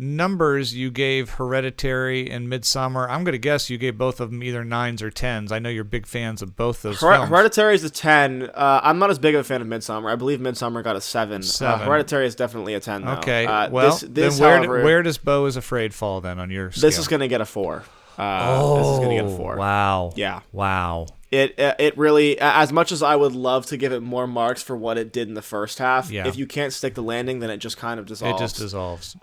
numbers you gave Hereditary and Midsommar. I'm going to guess you gave both of them either 9s or 10s. I know you're big fans of both those films. Hereditary is a 10. I'm not as big of a fan of Midsommar. I believe Midsommar got a 7. Hereditary is definitely a 10, though. Okay, where does Beau is Afraid fall then on your scale? This is going to get a 4. This is going to get a 4. Wow. Yeah. Wow. It really, as much as I would love to give it more marks for what it did in the first half, if you can't stick the landing, then it just kind of dissolves. It just dissolves.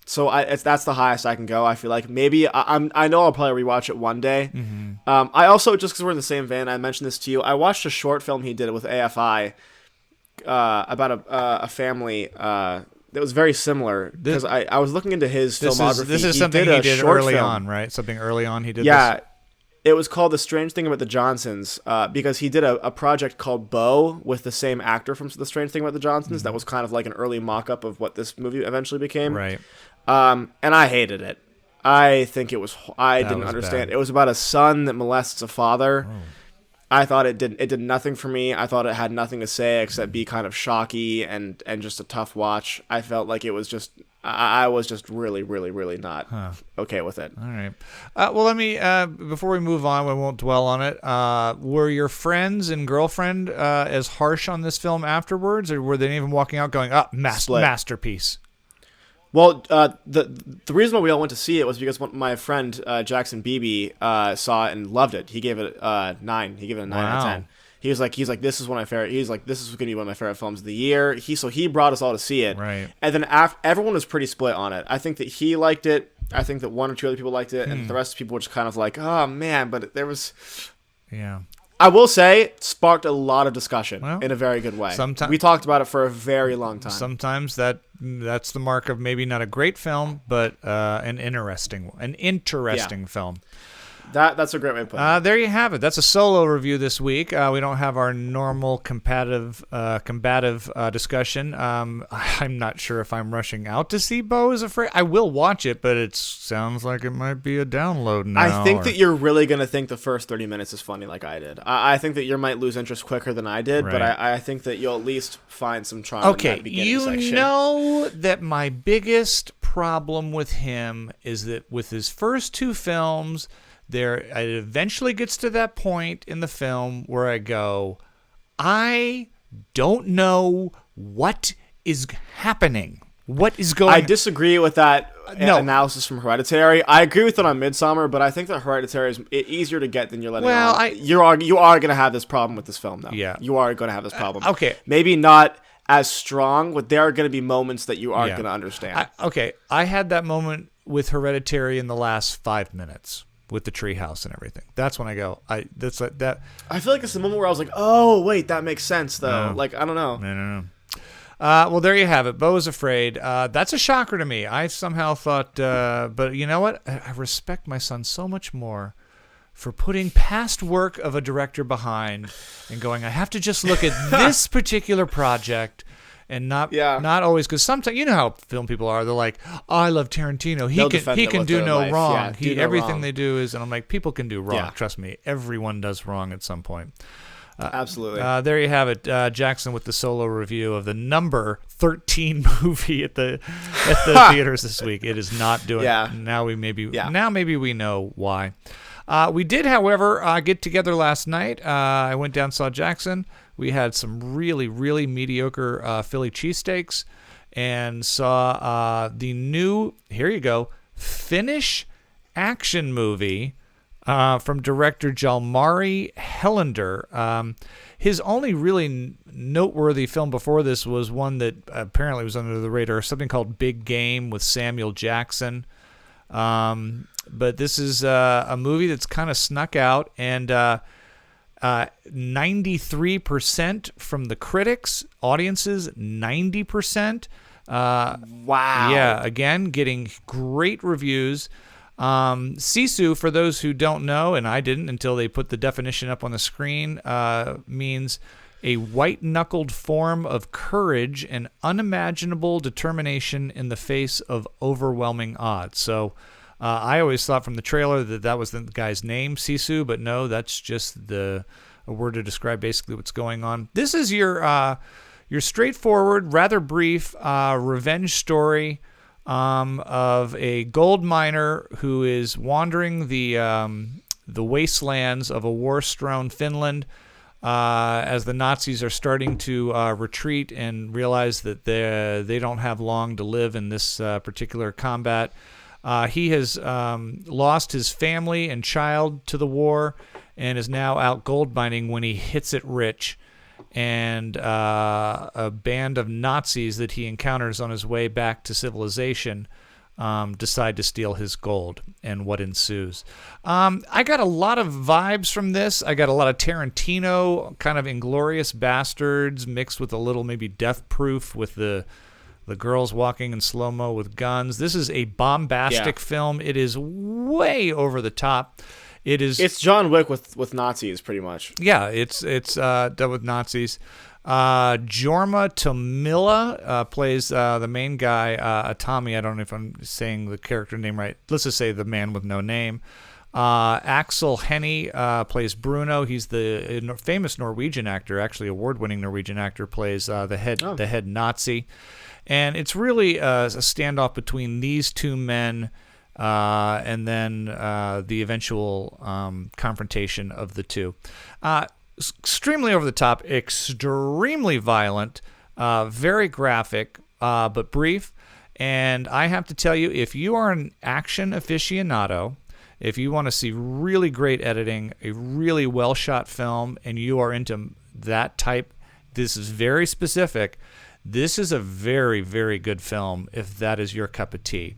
So that's the highest I can go. I feel like maybe I know I'll probably rewatch it one day. Mm-hmm. I also, just because we're in the same vein, I mentioned this to you. I watched a short film he did with AFI about a family that was very similar, because I was looking into his filmography. This is something he did early on, right? Something early on he did. Yeah. It was called The Strange Thing About the Johnsons, because he did a project called Beau with the same actor from The Strange Thing About the Johnsons. That was kind of like an early mock-up of what this movie eventually became. Right. And I hated it. I think it was. I didn't understand. Bad. It was about a son that molests a father. Oh. I thought it did nothing for me. I thought it had nothing to say except be kind of shocky and just a tough watch. I felt like it was just. I was just really, really, really not okay with it. All right. Well, let me, before we move on, we won't dwell on it. Were your friends and girlfriend as harsh on this film afterwards, or were they even walking out going, masterpiece? Well, the reason why we all went to see it was because my friend Jackson Beebe saw it and loved it. He gave it a 9. He gave it a 9 out of 10. He's like, this is one of my favorite. He's like, this is going to be one of my favorite films of the year. So he brought us all to see it, right? And then everyone was pretty split on it. I think that he liked it. I think that 1 or 2 other people liked it, and the rest of the people were just kind of like, oh man. But there was, I will say, it sparked a lot of discussion in a very good way. We talked about it for a very long time. Sometimes that's the mark of maybe not a great film, but an interesting film. That's a great way to put it. There you have it. That's a solo review this week. We don't have our normal combative discussion. I'm not sure if I'm rushing out to see Beau is Afraid. I will watch it, but it sounds like it might be a download now. I think that you're really going to think the first 30 minutes is funny like I did. I think that you might lose interest quicker than I did, but I think that you'll at least find some charm in that beginning section. You know that my biggest problem with him is that with his first 2 films, it eventually gets to that point in the film where I go, I don't know what is happening. What is going on? I disagree with that analysis from Hereditary. I agree with it on Midsommar, but I think that Hereditary is easier to get than you're letting on. You are going to have this problem with this film, though. Yeah. You are going to have this problem. Okay. Maybe not as strong, but there are going to be moments that you aren't going to understand. I had that moment with Hereditary in the last 5 minutes. With the treehouse and everything, that's when I go. That's like that. I feel like it's the moment where I was like, "Oh, wait, that makes sense." Though, like I don't know. No. Well, there you have it. Beau is Afraid. That's a shocker to me. I somehow thought, but you know what? I respect my son so much more for putting past work of a director behind and going, I have to just look at this particular project. And not always, because sometimes you know how film people are. They're like, oh, I love Tarantino. He can do no wrong. Everything they do is, and I'm like, people can do wrong. Yeah. Trust me, everyone does wrong at some point. Absolutely. There you have it, Jackson with the solo review of the number 13 movie at the theaters this week. It is not doing. Yeah. Now maybe we know why. We did, however, get together last night. I went down, saw Jackson. We had some really, really mediocre Philly cheesesteaks, and saw the new, here you go, Finnish action movie from director Jalmari Helander. His only really noteworthy film before this was one that apparently was under the radar, something called Big Game with Samuel Jackson. But this is a movie that's kind of snuck out, and 93% from the critics, audiences 90%. Wow. Yeah, again, getting great reviews. Sisu, for those who don't know, and I didn't until they put the definition up on the screen, means a white-knuckled form of courage and unimaginable determination in the face of overwhelming odds. So I always thought from the trailer that was the guy's name, Sisu, but no, that's just a word to describe basically what's going on. This is your straightforward, rather brief revenge story of a gold miner who is wandering the wastelands of a war-strewn Finland as the Nazis are starting to retreat and realize that they don't have long to live in this particular combat. He has lost his family and child to the war and is now out gold mining when he hits it rich. And a band of Nazis that he encounters on his way back to civilization decide to steal his gold, and what ensues. I got a lot of vibes from this. I got a lot of Tarantino, kind of Inglourious Bastards, mixed with a little maybe Death Proof with the girls walking in slow-mo with guns. This is a bombastic film. It is way over the top. It's John Wick with Nazis, pretty much. Yeah, it's done with Nazis. Jorma Tomila plays the main guy, Atami. I don't know if I'm saying the character name right. Let's just say the man with no name. Axel Hennie plays Bruno. He's the famous Norwegian actor, actually award-winning Norwegian actor, plays the head Nazi. And it's really a standoff between these two men and then the eventual confrontation of the two. Extremely over the top, extremely violent, very graphic, but brief. And I have to tell you, if you are an action aficionado, if you want to see really great editing, a really well-shot film, and you are into that type, this is very specific. This is a very, very good film if that is your cup of tea.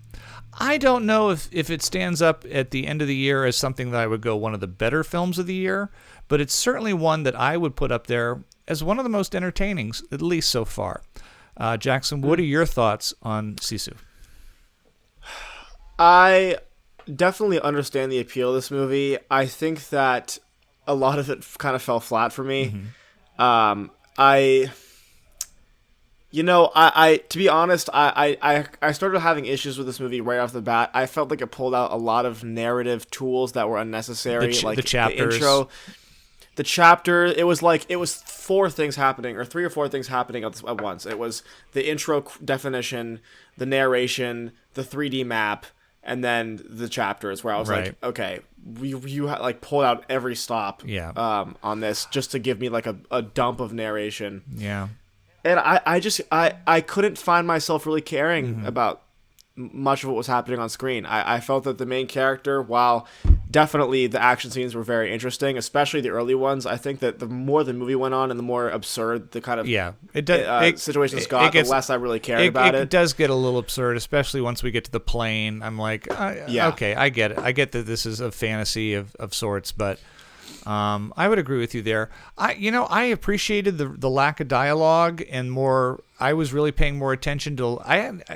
I don't know if it stands up at the end of the year as something that I would go one of the better films of the year, but it's certainly one that I would put up there as one of the most entertaining, at least so far. Jackson, what are your thoughts on Sisu? I definitely understand the appeal of this movie. I think that a lot of it kind of fell flat for me. Mm-hmm. I to be honest, I started having issues with this movie right off the bat. I felt like it pulled out a lot of narrative tools that were unnecessary, like the chapters. The intro, the chapter. It was 4 things happening, or 3 or 4 things happening at once. It was the intro definition, the narration, the 3D map, and then the chapters. Where I was like, okay, you pulled out every stop, on this just to give me like a dump of narration, And I couldn't find myself really caring about much of what was happening on screen. I felt that the main character, while definitely the action scenes were very interesting, especially the early ones, I think that the more the movie went on and the more absurd the kind of situations got, the less I really cared about it. It does get a little absurd, especially once we get to the plane. I'm like, okay, I get it. I get that this is a fantasy of sorts, but... I would agree with you there. I appreciated the lack of dialogue and more. I was really paying more attention to,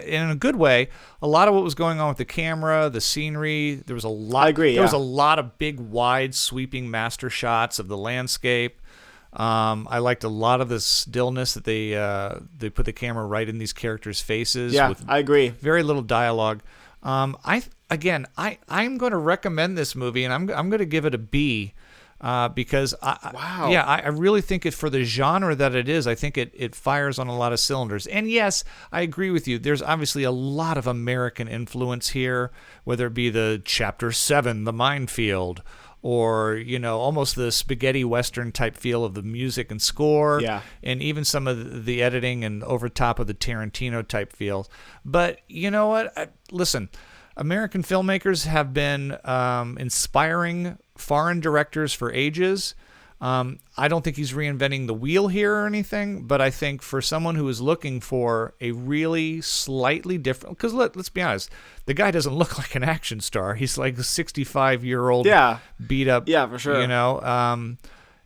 in a good way, a lot of what was going on with the camera, the scenery. There was a lot. I agree. There was a lot of big, wide, sweeping master shots of the landscape. I liked a lot of the stillness that they put the camera right in these characters' faces. Yeah, with I agree. Very little dialogue. I'm going to recommend this movie, and I'm going to give it a B. Because I really think it, for the genre that it is, I think it fires on a lot of cylinders. And yes, I agree with you. There's obviously a lot of American influence here, whether it be the Chapter 7, The Minefield, or almost the spaghetti western type feel of the music and score, and even some of the editing and over top of the Tarantino type feels. But you know what? Listen, American filmmakers have been inspiring foreign directors for ages. I don't think he's reinventing the wheel here or anything, but I think for someone who is looking for a really slightly different, because let's be honest, the guy doesn't look like an action star. He's like a 65-year-old beat up. Yeah, for sure.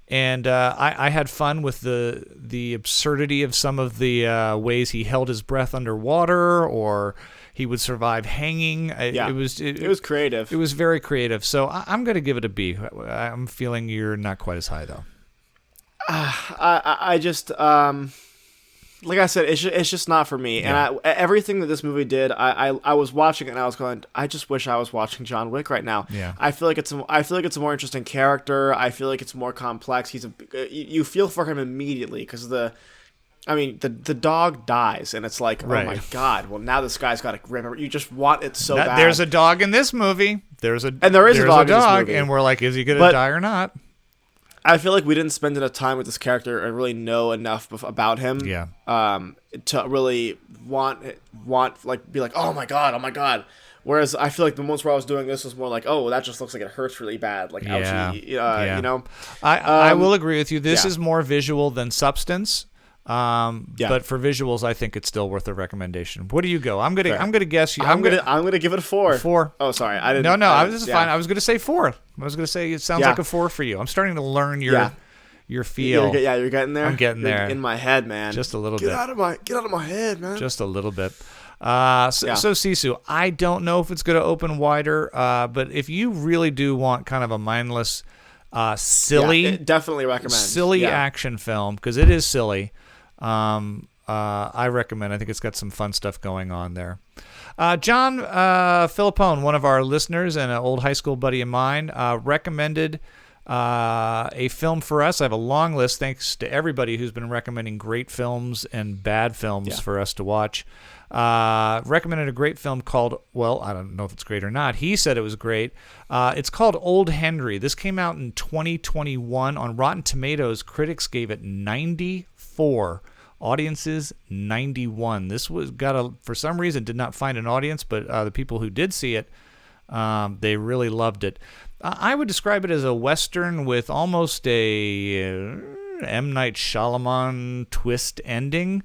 And I had fun with the absurdity of some of the ways he held his breath underwater, or he would survive hanging. It was creative. It was very creative. So I'm going to give it a B. I'm feeling you're not quite as high, though. I just, like I said, it's just not for me. Yeah. And everything that this movie did, I was watching it and I was going, I just wish I was watching John Wick right now. Yeah. I feel like it's a more interesting character. I feel like it's more complex. You feel for him immediately because the dog dies, and it's like, right. Oh my god! Well, now this guy's got a grip. You just want it so bad. There's a dog in this movie. There is a dog in this movie. And we're like, is he going to die or not? I feel like we didn't spend enough time with this character and really know enough about him. Yeah. To really want like be like, oh my god. Whereas I feel like the moments where I was doing this was more like, oh, that just looks like it hurts really bad. Like, ouchie, you know. I will agree with you. This is more visual than substance. But for visuals, I think it's still worth a recommendation. What do you go? I'm gonna guess you. I'm gonna give it a 4. 4. Oh, sorry, I didn't. No, this is fine. I was gonna say 4. I was gonna say it sounds like a 4 for you. I'm starting to learn your feel. You're getting there. I'm getting there in my head, man. Just a little bit. Get out of my head, man. Just a little bit. So Sisu, I don't know if it's gonna open wider. But if you really do want kind of a mindless, silly, definitely recommend silly action film, because it is silly. I recommend. I think it's got some fun stuff going on there. John Filippone, one of our listeners and an old high school buddy of mine, recommended a film for us. I have a long list, thanks to everybody who's been recommending great films and bad films for us to watch. Recommended a great film called, well, I don't know if it's great or not. He said it was great. It's called Old Henry. This came out in 2021. On Rotten Tomatoes, critics gave it 94. Audiences 91. This was for some reason did not find an audience, but the people who did see it, they really loved it. I would describe it as a Western with almost a M. Night Shyamalan twist ending,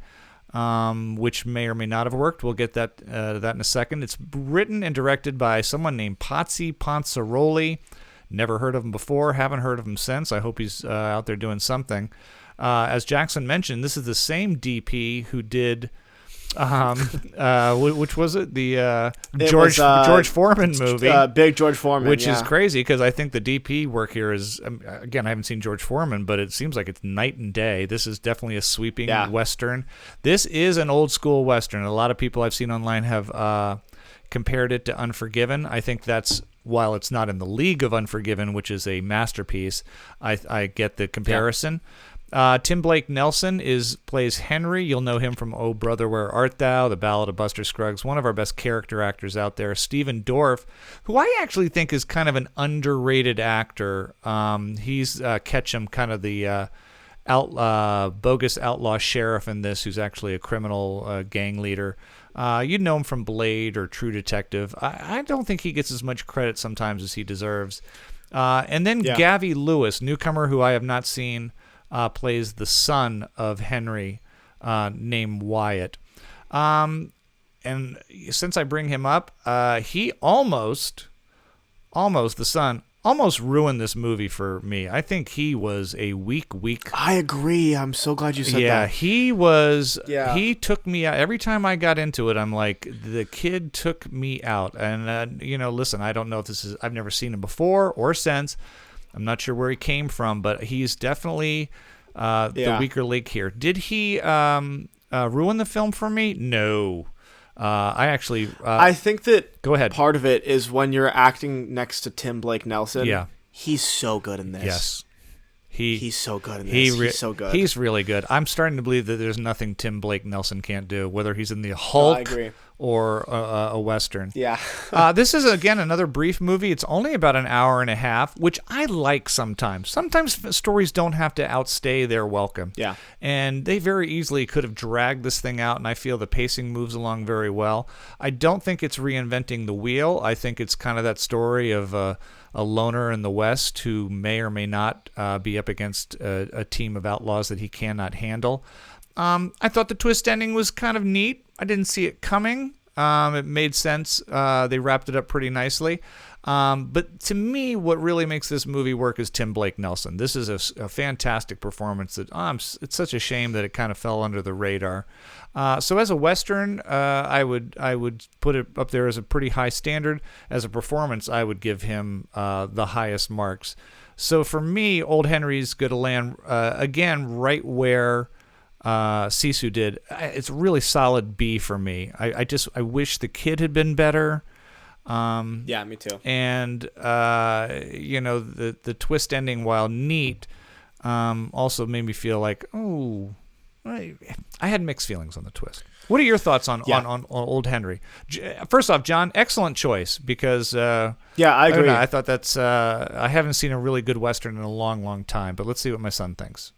which may or may not have worked. We'll get that in a second. It's written and directed by someone named Patsy Panzaroli. Never heard of him before, haven't heard of him since. I hope he's out there doing something. As Jackson mentioned, this is the same DP who did, which was it? The George Foreman movie. Big George Foreman, which is crazy because I think the DP work here is, again, I haven't seen George Foreman, but it seems like it's night and day. This is definitely a sweeping Western. This is an old school Western. A lot of people I've seen online have compared it to Unforgiven. I think that's, while it's not in the league of Unforgiven, which is a masterpiece, I get the comparison. Tim Blake Nelson plays Henry. You'll know him from Oh Brother, Where Art Thou, The Ballad of Buster Scruggs, one of our best character actors out there. Stephen Dorff, who I actually think is kind of an underrated actor. He's Ketchum, kind of the bogus outlaw sheriff in this, who's actually a criminal gang leader. You'd know him from Blade or True Detective. I don't think he gets as much credit sometimes as he deserves. And then Gavi Lewis, newcomer who I have not seen, plays the son of Henry, named Wyatt. And since I bring him up, he almost the son, almost ruined this movie for me. I think he was a weak. I agree. I'm so glad you said that. Yeah, he was. Yeah. He took me out. Every time I got into it, I'm like, the kid took me out. And, listen, I don't know if I've never seen him before or since. I'm not sure where he came from, but he's definitely the weaker link here. Did he ruin the film for me? No. I think that go ahead. Part of it is when you're acting next to Tim Blake Nelson. Yeah. He's so good in this. Yes. He's so good in this. He's so good. He's really good. I'm starting to believe that there's nothing Tim Blake Nelson can't do, whether he's in the Hulk or a Western. Yeah. This is, again, another brief movie. It's only about an hour and a half, which I like sometimes. Sometimes stories don't have to outstay their welcome. Yeah. And they very easily could have dragged this thing out, and I feel the pacing moves along very well. I don't think it's reinventing the wheel. I think it's kind of that story of a loner in the West who may or may not be up against a team of outlaws that he cannot handle. I thought the twist ending was kind of neat. I didn't see it coming. It made sense. They wrapped it up pretty nicely. But to me, what really makes this movie work is Tim Blake Nelson. This is a fantastic performance. It's such a shame that it kind of fell under the radar. So as a Western, I would put it up there as a pretty high standard. As a performance, I would give him the highest marks. So for me, Old Henry's going to land again right where Sisu did. It's a really solid B for me. I wish the kid had been better. Yeah, me too. And the twist ending, while neat, also made me feel like, I had mixed feelings on the twist. What are your thoughts on Old Henry? First off, John, excellent choice because I agree. I thought that's I haven't seen a really good Western in a long, long time. But let's see what my son thinks.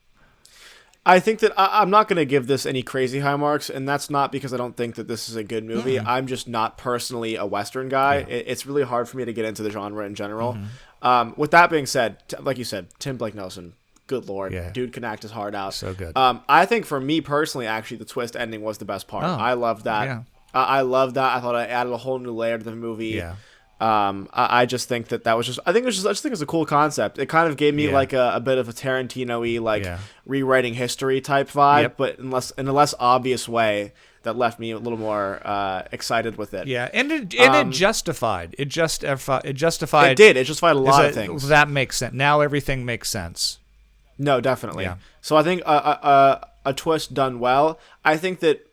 I think that I'm not going to give this any crazy high marks, and that's not because I don't think that this is a good movie. Mm-hmm. I'm just not personally a Western guy. Yeah. It's really hard for me to get into the genre in general. Mm-hmm. With that being said, like you said, Tim Blake Nelson, good Lord. Yeah. Dude can act his heart out. So good. I think for me personally, actually, the twist ending was the best part. I loved that. Yeah. I loved that. I thought it added a whole new layer to the movie. Yeah. I just think that was just. I just think it's a cool concept. It kind of gave me like a bit of a Tarantino-y rewriting history type vibe, but in a less obvious way that left me a little more excited with it. Yeah, and it justified. It justified. It did. It justified a lot of things. That makes sense. Now everything makes sense. No, definitely. Yeah. So I think a twist done well. I think that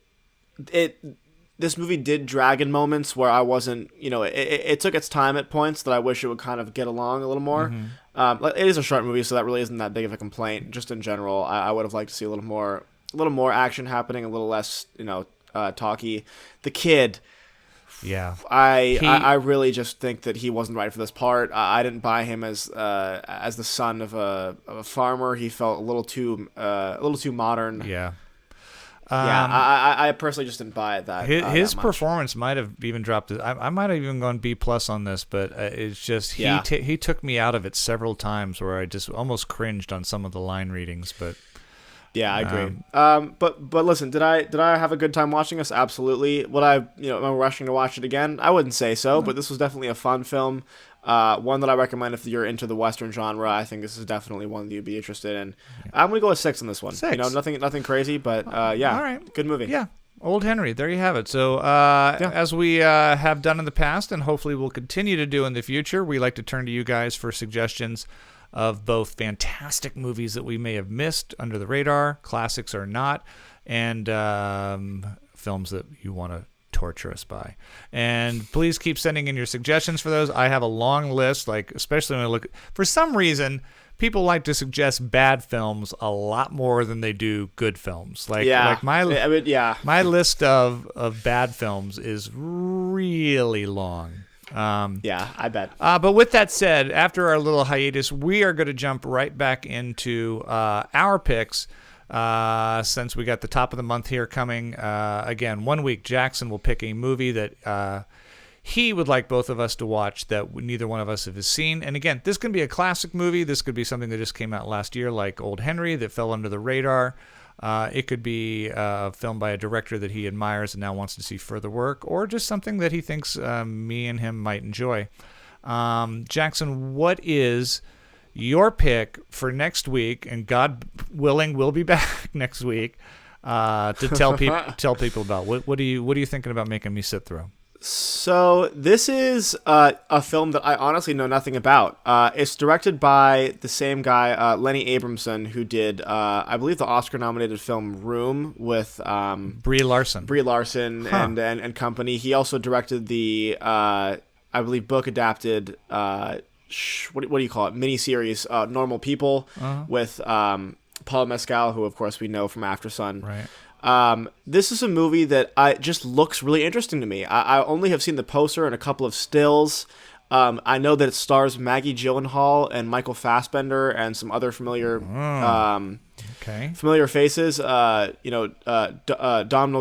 this movie did drag in moments where I wasn't, it took its time at points that I wish it would kind of get along a little more. Mm-hmm. It is a short movie, so that really isn't that big of a complaint. Just in general, I would have liked to see a little more action happening, a little less, talky. The kid, I really just think that he wasn't right for this part. I didn't buy him as the son of a farmer. He felt a little too modern. Yeah. I personally just didn't buy it his that performance might have even dropped. I might have even gone B+ on this, but it's just he took me out of it several times where I just almost cringed on some of the line readings. But yeah, I agree. But listen, did I have a good time watching this? Absolutely. Would I am I rushing to watch it again? I wouldn't say so, but this was definitely a fun film. One that I recommend if you're into the Western genre. I think this is definitely one that you'd be interested in. I'm gonna go with 6 on this one. 6. Nothing crazy, but all right, good movie. Yeah, Old Henry. There you have it. So as we have done in the past, and hopefully we'll continue to do in the future, we like to turn to you guys for suggestions of both fantastic movies that we may have missed under the radar, classics or not, and films that you want to torture us by. And please keep sending in your suggestions for those. I have a long list, especially when I look, for some reason people like to suggest bad films a lot more than they do good films. My list of bad films is really long. I bet. But with that said, after our little hiatus, we are going to jump right back into our picks. Since we got the top of the month here coming, again, 1 week, Jackson will pick a movie that he would like both of us to watch that neither one of us have seen. And again, this could be a classic movie. This could be something that just came out last year, like Old Henry, that fell under the radar. It could be a film by a director that he admires and now wants to see further work, or just something that he thinks me and him might enjoy. Jackson, what is your pick for next week? And God willing, we'll be back next week to tell people about. What are you thinking about making me sit through? So this is a film that I honestly know nothing about. It's directed by the same guy, Lenny Abramson, who did, I believe, the Oscar-nominated film Room with Brie Larson. And company. He also directed the, I believe, book-adapted, what do you call it, miniseries, Normal People, with Paul Mescal, who, of course, we know from After Sun. Right. This is a movie that just looks really interesting to me. I only have seen the poster and a couple of stills. I know that it stars Maggie Gyllenhaal and Michael Fassbender and some other familiar faces. Domhnall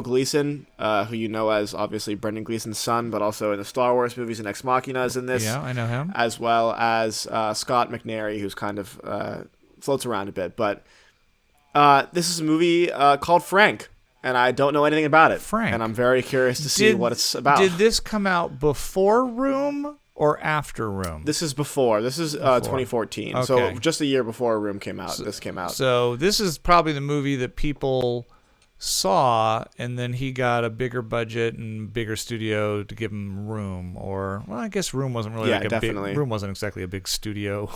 Gleeson, who you know as obviously Brendan Gleeson's son, but also in the Star Wars movies and Ex Machina is in this. Yeah, I know him. As well as Scott McNairy, who's kind of floats around a bit. But this is a movie called Frank. And I don't know anything about it. Frank. And I'm very curious to see what it's about. Did this come out before Room or after Room? This is before. This is 2014. Okay. So just a year before Room came out, this came out. So this is probably the movie that people saw, and then he got a bigger budget and bigger studio to give him Room. Or, well, I guess Room wasn't really Room wasn't exactly a big studio.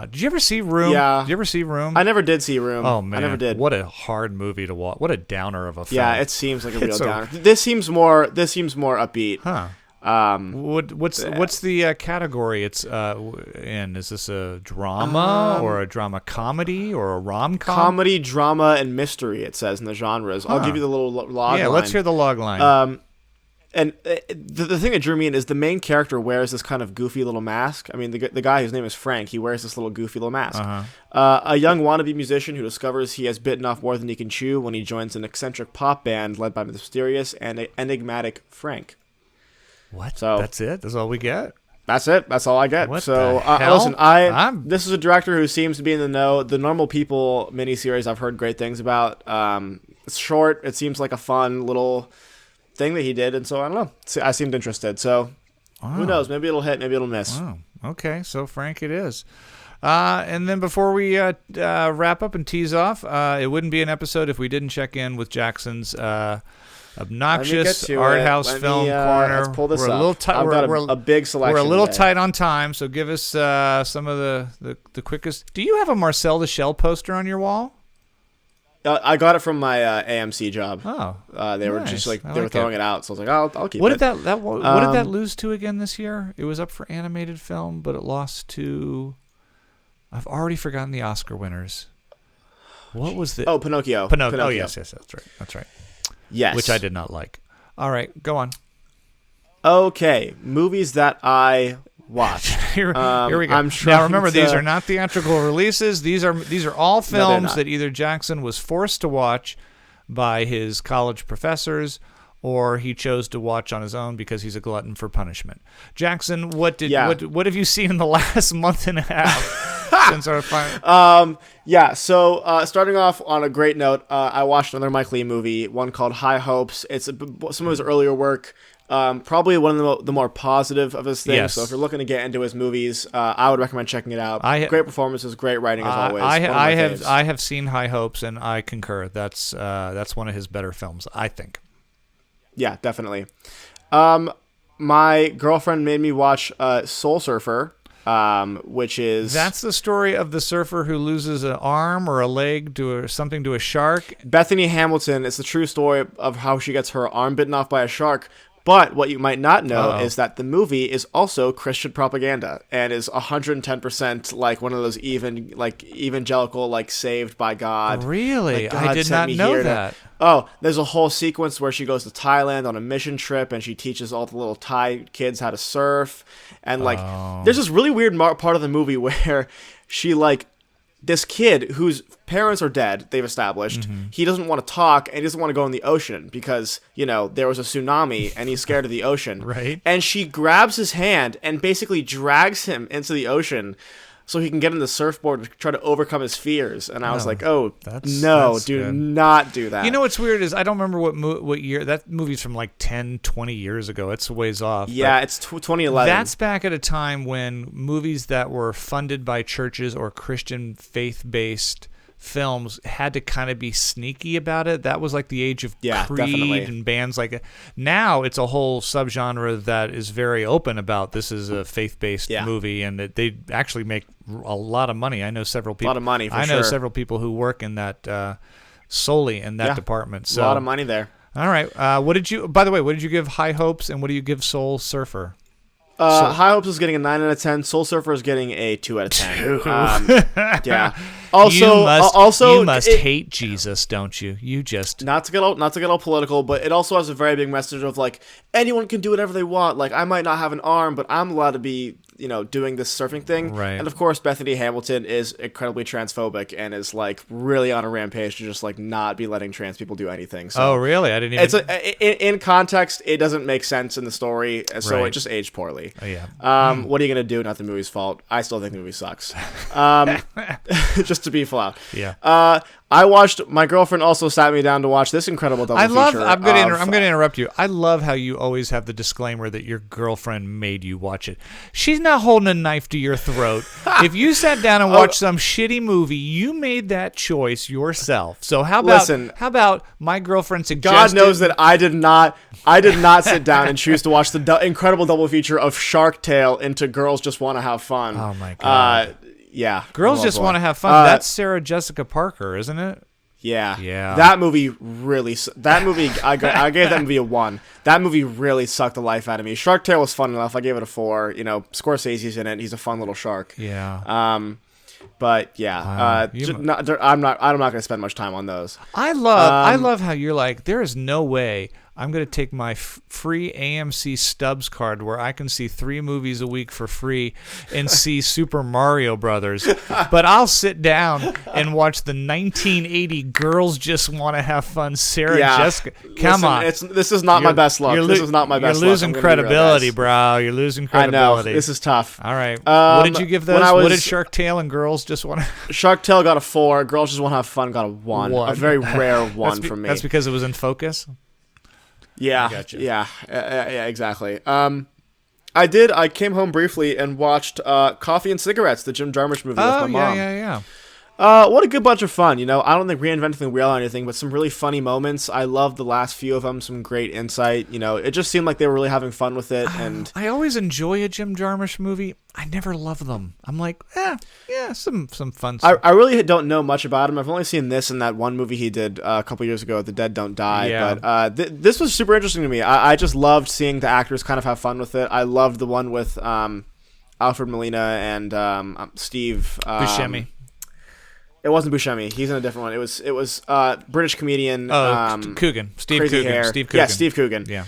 Did you ever see Room? Yeah. Did you ever see Room? I never did see Room. Oh, man. I never did. What a hard movie to watch. What a downer of a film. Yeah, it seems like a real downer. This seems more upbeat. Huh. What's the category it's in? Is this a drama or a drama comedy or a rom-com? Comedy, drama, and mystery, it says in the genres. I'll give you the little log line. Yeah, let's hear the log line. And the thing that drew me in is the main character wears this kind of goofy little mask. I mean, the guy whose name is Frank, he wears this little goofy little mask. A young wannabe musician who discovers he has bitten off more than he can chew when he joins an eccentric pop band led by the mysterious and enigmatic Frank. What? So that's it? That's all we get? That's it. That's all I get. What so the hell? Listen, this is a director who seems to be in the know. The Normal People miniseries I've heard great things about. It's short. It seems like a fun little thing that he did, and so I don't know. I seemed interested. So who knows? Maybe it'll hit. Maybe it'll miss. Oh, okay. So Frank, it is. And then before we wrap up and tease off, it wouldn't be an episode if we didn't check in with Jackson's obnoxious art house film corner. Let's pull this we're up. A little tight. I've got a big selection. We're a little today. tight on time, so give us some of the quickest. Do you have a Marcel the Shell poster on your wall? I got it from my AMC job. Oh, they were just like they were throwing it out, so I was like, I'll keep it. What did that lose to again this year? It was up for animated film, but it lost to. I've already forgotten the Oscar winners. What was the? Oh, Pinocchio. Pinocchio. Oh, yes, that's right. Yes, which I did not like. All right, go on. Okay, movies that I watched. Here we go. Now remember, these are not theatrical releases. These are all films that either Jackson was forced to watch by his college professors, or he chose to watch on his own because he's a glutton for punishment. Jackson, what have you seen in the last month and a half since our final? So starting off on a great note, I watched another Mike Leigh movie, one called High Hopes. It's some of his earlier work. Probably one of the more positive of his things. Yes. So if you're looking to get into his movies, I would recommend checking it out. Great performances, great writing as always. I have seen High Hopes, and I concur. That's one of his better films, I think. Yeah, definitely. My girlfriend made me watch Soul Surfer, which is... That's the story of the surfer who loses an arm or a leg to something to a shark. Bethany Hamilton. It's the true story of how she gets her arm bitten off by a shark. But what you might not know is that the movie is also Christian propaganda and is 110% like one of those evangelical, like saved by God. Really? Like, God I did not know that. There's a whole sequence where she goes to Thailand on a mission trip and she teaches all the little Thai kids how to surf. And there's this really weird part of the movie where she this kid whose parents are dead, they've established, he doesn't want to talk and he doesn't want to go in the ocean because, there was a tsunami and he's scared of the ocean. Right. And she grabs his hand and basically drags him into the ocean so he can get on the surfboard to try to overcome his fears. And I was like, that's do not do that. You know what's weird is I don't remember what year. That movie's from 10, 20 years ago. It's a ways off. Yeah, it's 2011. That's back at a time when movies that were funded by churches or Christian faith-based films had to kind of be sneaky about it. That was like the age of Creed definitely. And bands like it. Now it's a whole subgenre that is very open about this is a faith-based movie and that they actually make a lot of money. I know several people. A lot of money, for I sure. know several people who work in that solely in that department. So a lot of money there. All right. By the way, what did you give High Hopes and what do you give Soul Surfer? High Hopes is getting a 9 out of 10. Soul Surfer is getting a 2 out of 10. Yeah. You must hate Jesus, don't you? You just not to get all political, but it also has a very big message of like anyone can do whatever they want. Like I might not have an arm, but I'm allowed to be, doing this surfing thing. Right. And of course, Bethany Hamilton is incredibly transphobic and is like really on a rampage to just like not be letting trans people do anything. So oh, really? I didn't even. In context, it doesn't make sense in the story, so Right. it just aged poorly. Oh, yeah. What are you gonna do? Not the movie's fault. I still think the movie sucks. Just to be full out. Yeah. My girlfriend also sat me down to watch this incredible double feature. I'm going to interrupt you. I love how you always have the disclaimer that your girlfriend made you watch it. She's not holding a knife to your throat. If you sat down and watched some shitty movie, you made that choice yourself. So how about my girlfriend suggested? God knows that I did not sit down and choose to watch the incredible double feature of Shark Tale into Girls Just Want to Have Fun. Oh my God. Yeah. Girls Just Want to Have Fun. That's Sarah Jessica Parker, isn't it? Yeah. Yeah. That movie really... I gave that movie a 1. That movie really sucked the life out of me. Shark Tale was fun enough. I gave it a 4. Scorsese's in it. He's a fun little shark. Yeah. But yeah, I'm not going to spend much time on those. I love how you're like, there is no way I'm going to take my free AMC Stubs card where I can see 3 movies a week for free and see Super Mario Brothers, but I'll sit down and watch the 1980 Girls Just Want to Have Fun Sarah Jessica. Come on. This is not my best luck. This is not my best luck. You're losing credibility, bro. You're losing credibility. I know. This is tough. What did you give those? What did Shark Tale and Girls Just Want to... Shark Tale got a 4. Girls Just Want to Have Fun got a 1. A very rare 1 for me. That's because it was in focus? Yeah, gotcha. Yeah, exactly. I came home briefly and watched Coffee and Cigarettes, the Jim Jarmusch movie with my mom. Yeah. What a good bunch of fun, I don't think reinventing the wheel or anything, but some really funny moments. I loved the last few of them, some great insight. It just seemed like they were really having fun with it. And I always enjoy a Jim Jarmusch movie. I never love them. I'm like, some fun stuff. I really don't know much about him. I've only seen this and that one movie he did a couple years ago, The Dead Don't Die. Yeah. But this was super interesting to me. I just loved seeing the actors kind of have fun with it. I loved the one with Alfred Molina and Steve Buscemi. It wasn't Buscemi. He's in a different one. It was British comedian. Coogan. Steve crazy Coogan. hair. Steve Coogan. Yeah, Steve Coogan. Yeah.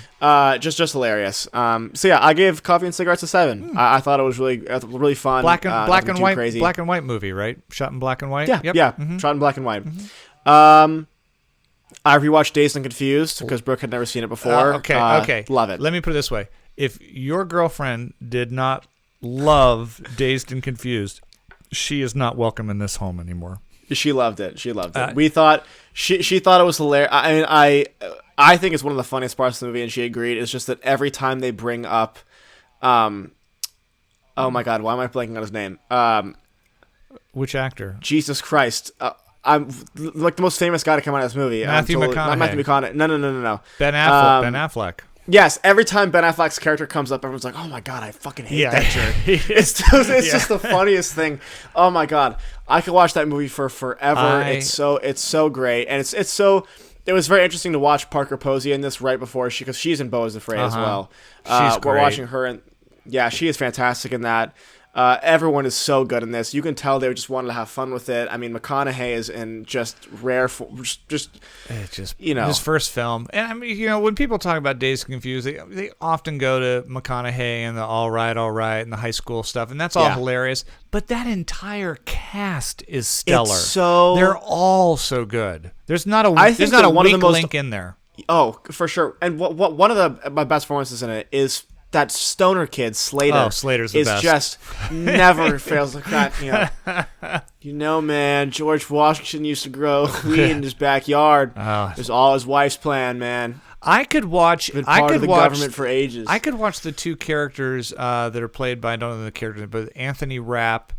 Just hilarious. So yeah, I gave Coffee and Cigarettes a 7. I thought it was really fun. Black and white. Crazy. Black and white movie, right? Shot in black and white. Yeah. Yep. Yeah. Mm-hmm. Shot in black and white. Mm-hmm. I rewatched Dazed and Confused because Brooke had never seen it before. Okay. Love it. Let me put it this way: if your girlfriend did not love Dazed and Confused, she is not welcome in this home anymore. She loved it. We thought she thought it was hilarious. I think it's one of the funniest parts of the movie, and she agreed. It's just that every time they bring up, oh my God, why am I blanking on his name? Which actor? Jesus Christ. I'm like the most famous guy to come out of this movie. Matthew McConaughey. Not Matthew McConaughey. No. Ben Affleck. Ben Affleck. Yes, every time Ben Affleck's character comes up, everyone's like, "Oh my God, I fucking hate that jerk." It's just the funniest thing. Oh my God, I could watch that movie for forever. It's so great, and it's so. It was very interesting to watch Parker Posey in this right before because she's in Beau is Afraid as well. She's great. We're watching her, and she is fantastic in that. Everyone is so good in this. You can tell they just wanted to have fun with it. I mean, McConaughey is in just rare, his first film. And I mean, when people talk about Dazed and Confused, they often go to McConaughey and the All Right, and the high school stuff, and that's all hilarious. But that entire cast is stellar. They're all so good. There's not a weak link in there. Oh, for sure. And one of my best performances in it is that stoner kid, Slater. Oh, Slater's the best. Just never fails to crack me up. Man, George Washington used to grow weed in his backyard. It was all his wife's plan, man. I could watch. Been part of the government for ages. I could watch the two characters that are played by, I don't know the characters, but Anthony Rapp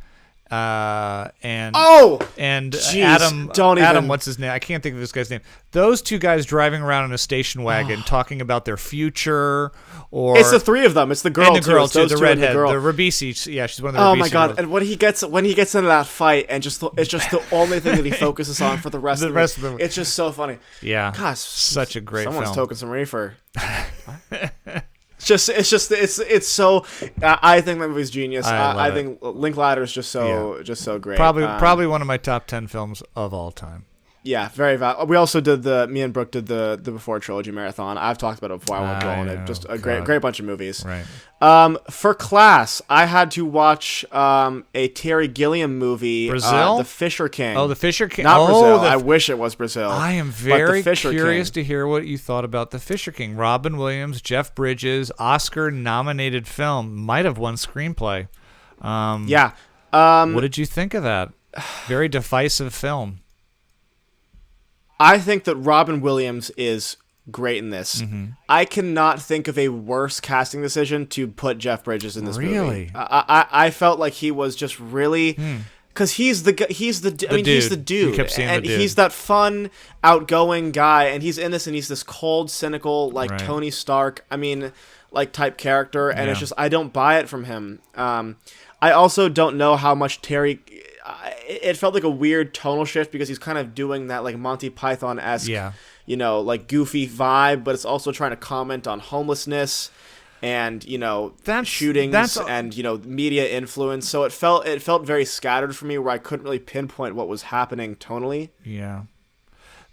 and Adam, what's his name? I can't think of this guy's name. Those two guys driving around in a station wagon talking about their future. Or it's the three of them. It's the girl, and the girl too. The redhead, the Ribisi. Yeah, she's one of the. Oh Ribisi my God! girls. And when he gets into that fight, and it's just the only thing that he focuses on for the rest of the movie. It's just so funny. Yeah, gosh, such a great Someone's film. toking some reefer. it's so. I think that movie's genius. I think Linklater is just so great. Probably one of my top 10 films of all time. Yeah, very valid. We also did me and Brooke did the Before Trilogy marathon. I've talked about it before. I won't go on it. Just a great bunch of movies. Right. For class, I had to watch a Terry Gilliam movie. Brazil? The Fisher King. Oh, The Fisher King. Not Brazil. I wish it was Brazil. I am very curious to hear what you thought about The Fisher King. Robin Williams, Jeff Bridges, Oscar-nominated film. Might have won screenplay. Yeah. What did you think of that? Very divisive film. I think that Robin Williams is great in this. Mm-hmm. I cannot think of a worse casting decision to put Jeff Bridges in this movie. Really? I felt like he was just really because he's the dude. You kept seeing and the dude. He's that fun, outgoing guy, and he's in this, and he's this cold, cynical, like Tony Stark. I mean, like type character, and it's just I don't buy it from him. I also don't know how much Terry. It felt like a weird tonal shift because he's kind of doing that like Monty Python-esque, like goofy vibe, but it's also trying to comment on homelessness and shootings and media influence. So it felt very scattered for me, where I couldn't really pinpoint what was happening tonally. Yeah.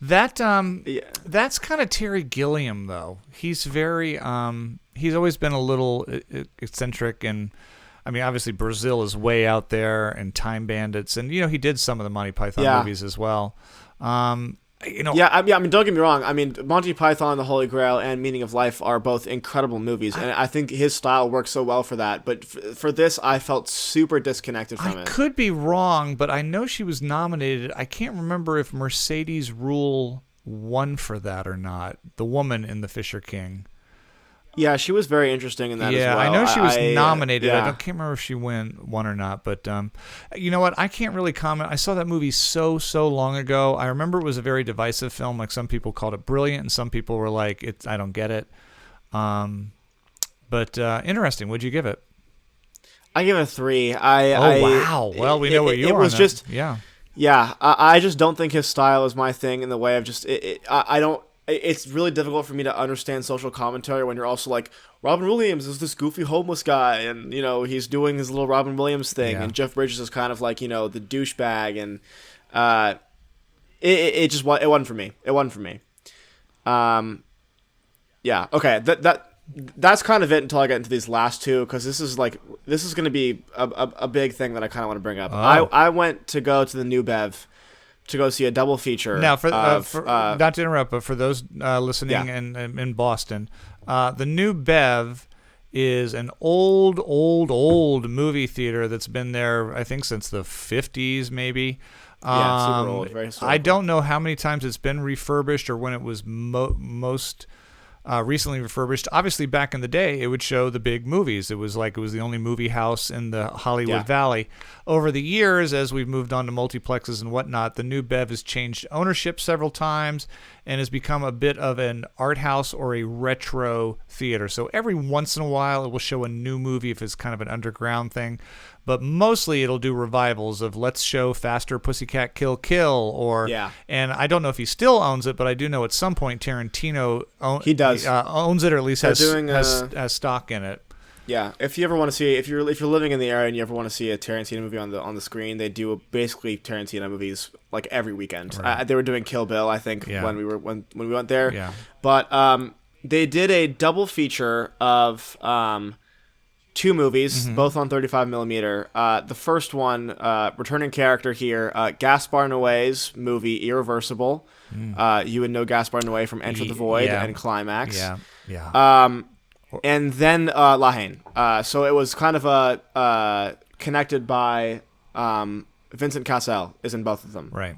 That's kind of Terry Gilliam though. He's very he's always been a little eccentric, and I mean, obviously Brazil is way out there, and Time Bandits, and he did some of the Monty Python movies as well. I mean, don't get me wrong. I mean, Monty Python, The Holy Grail, and Meaning of Life are both incredible movies, and I think his style works so well for that. But for this, I felt super disconnected from it. I could be wrong, but I know she was nominated. I can't remember if Mercedes Rule won for that or not. The woman in The Fisher King. Yeah, she was very interesting in that as well. Yeah, I know she was nominated. I can't remember if she won or not. But you know what? I can't really comment. I saw that movie so long ago. I remember it was a very divisive film. Like some people called it brilliant, and some people were like, I don't get it. But interesting. What'd you give it? I give it a 3. Wow. Well, we know what you are. It was just yeah. I just don't think his style is my thing. In the way of just I don't. It's really difficult for me to understand social commentary when you're also like, Robin Williams is this goofy homeless guy, and he's doing his little Robin Williams thing, and Jeff Bridges is kind of like the douchebag, and it wasn't for me. It wasn't for me. Yeah. Okay. That's kind of it until I get into these last two, because this is going to be a big thing that I kind of want to bring up. Oh. I went to go to the New Bev to go see a double feature. Now, for not to interrupt, but for those listening in Boston, the New Bev is an old movie theater that's been there, I think, since the 50s, maybe. Super old. Very I don't know how many times it's been refurbished or when it was most recently refurbished. Obviously, back in the day, it would show the big movies. It was the only movie house in the Hollywood Valley. Over the years, as we've moved on to multiplexes and whatnot, the New Bev has changed ownership several times and has become a bit of an art house or a retro theater. So every once in a while, it will show a new movie if it's kind of an underground thing. But mostly it'll do revivals of let's show Faster Pussycat Kill Kill and I don't know if he still owns it, but I do know at some point Tarantino owns it, or at least has stock in it. Yeah, if you ever want to see, if you're living in the area and you ever want to see a Tarantino movie on the screen, they do basically Tarantino movies like every weekend. Right. They were doing Kill Bill, I think, when we went there. Yeah. But they did a double feature of 2 movies, both on 35mm. The first one, returning character here, Gaspar Noé's movie Irreversible. You would know Gaspar Noé from Enter the Void and Climax. Yeah. And then La Haine. So it was kind of connected by Vincent Cassel is in both of them. Right.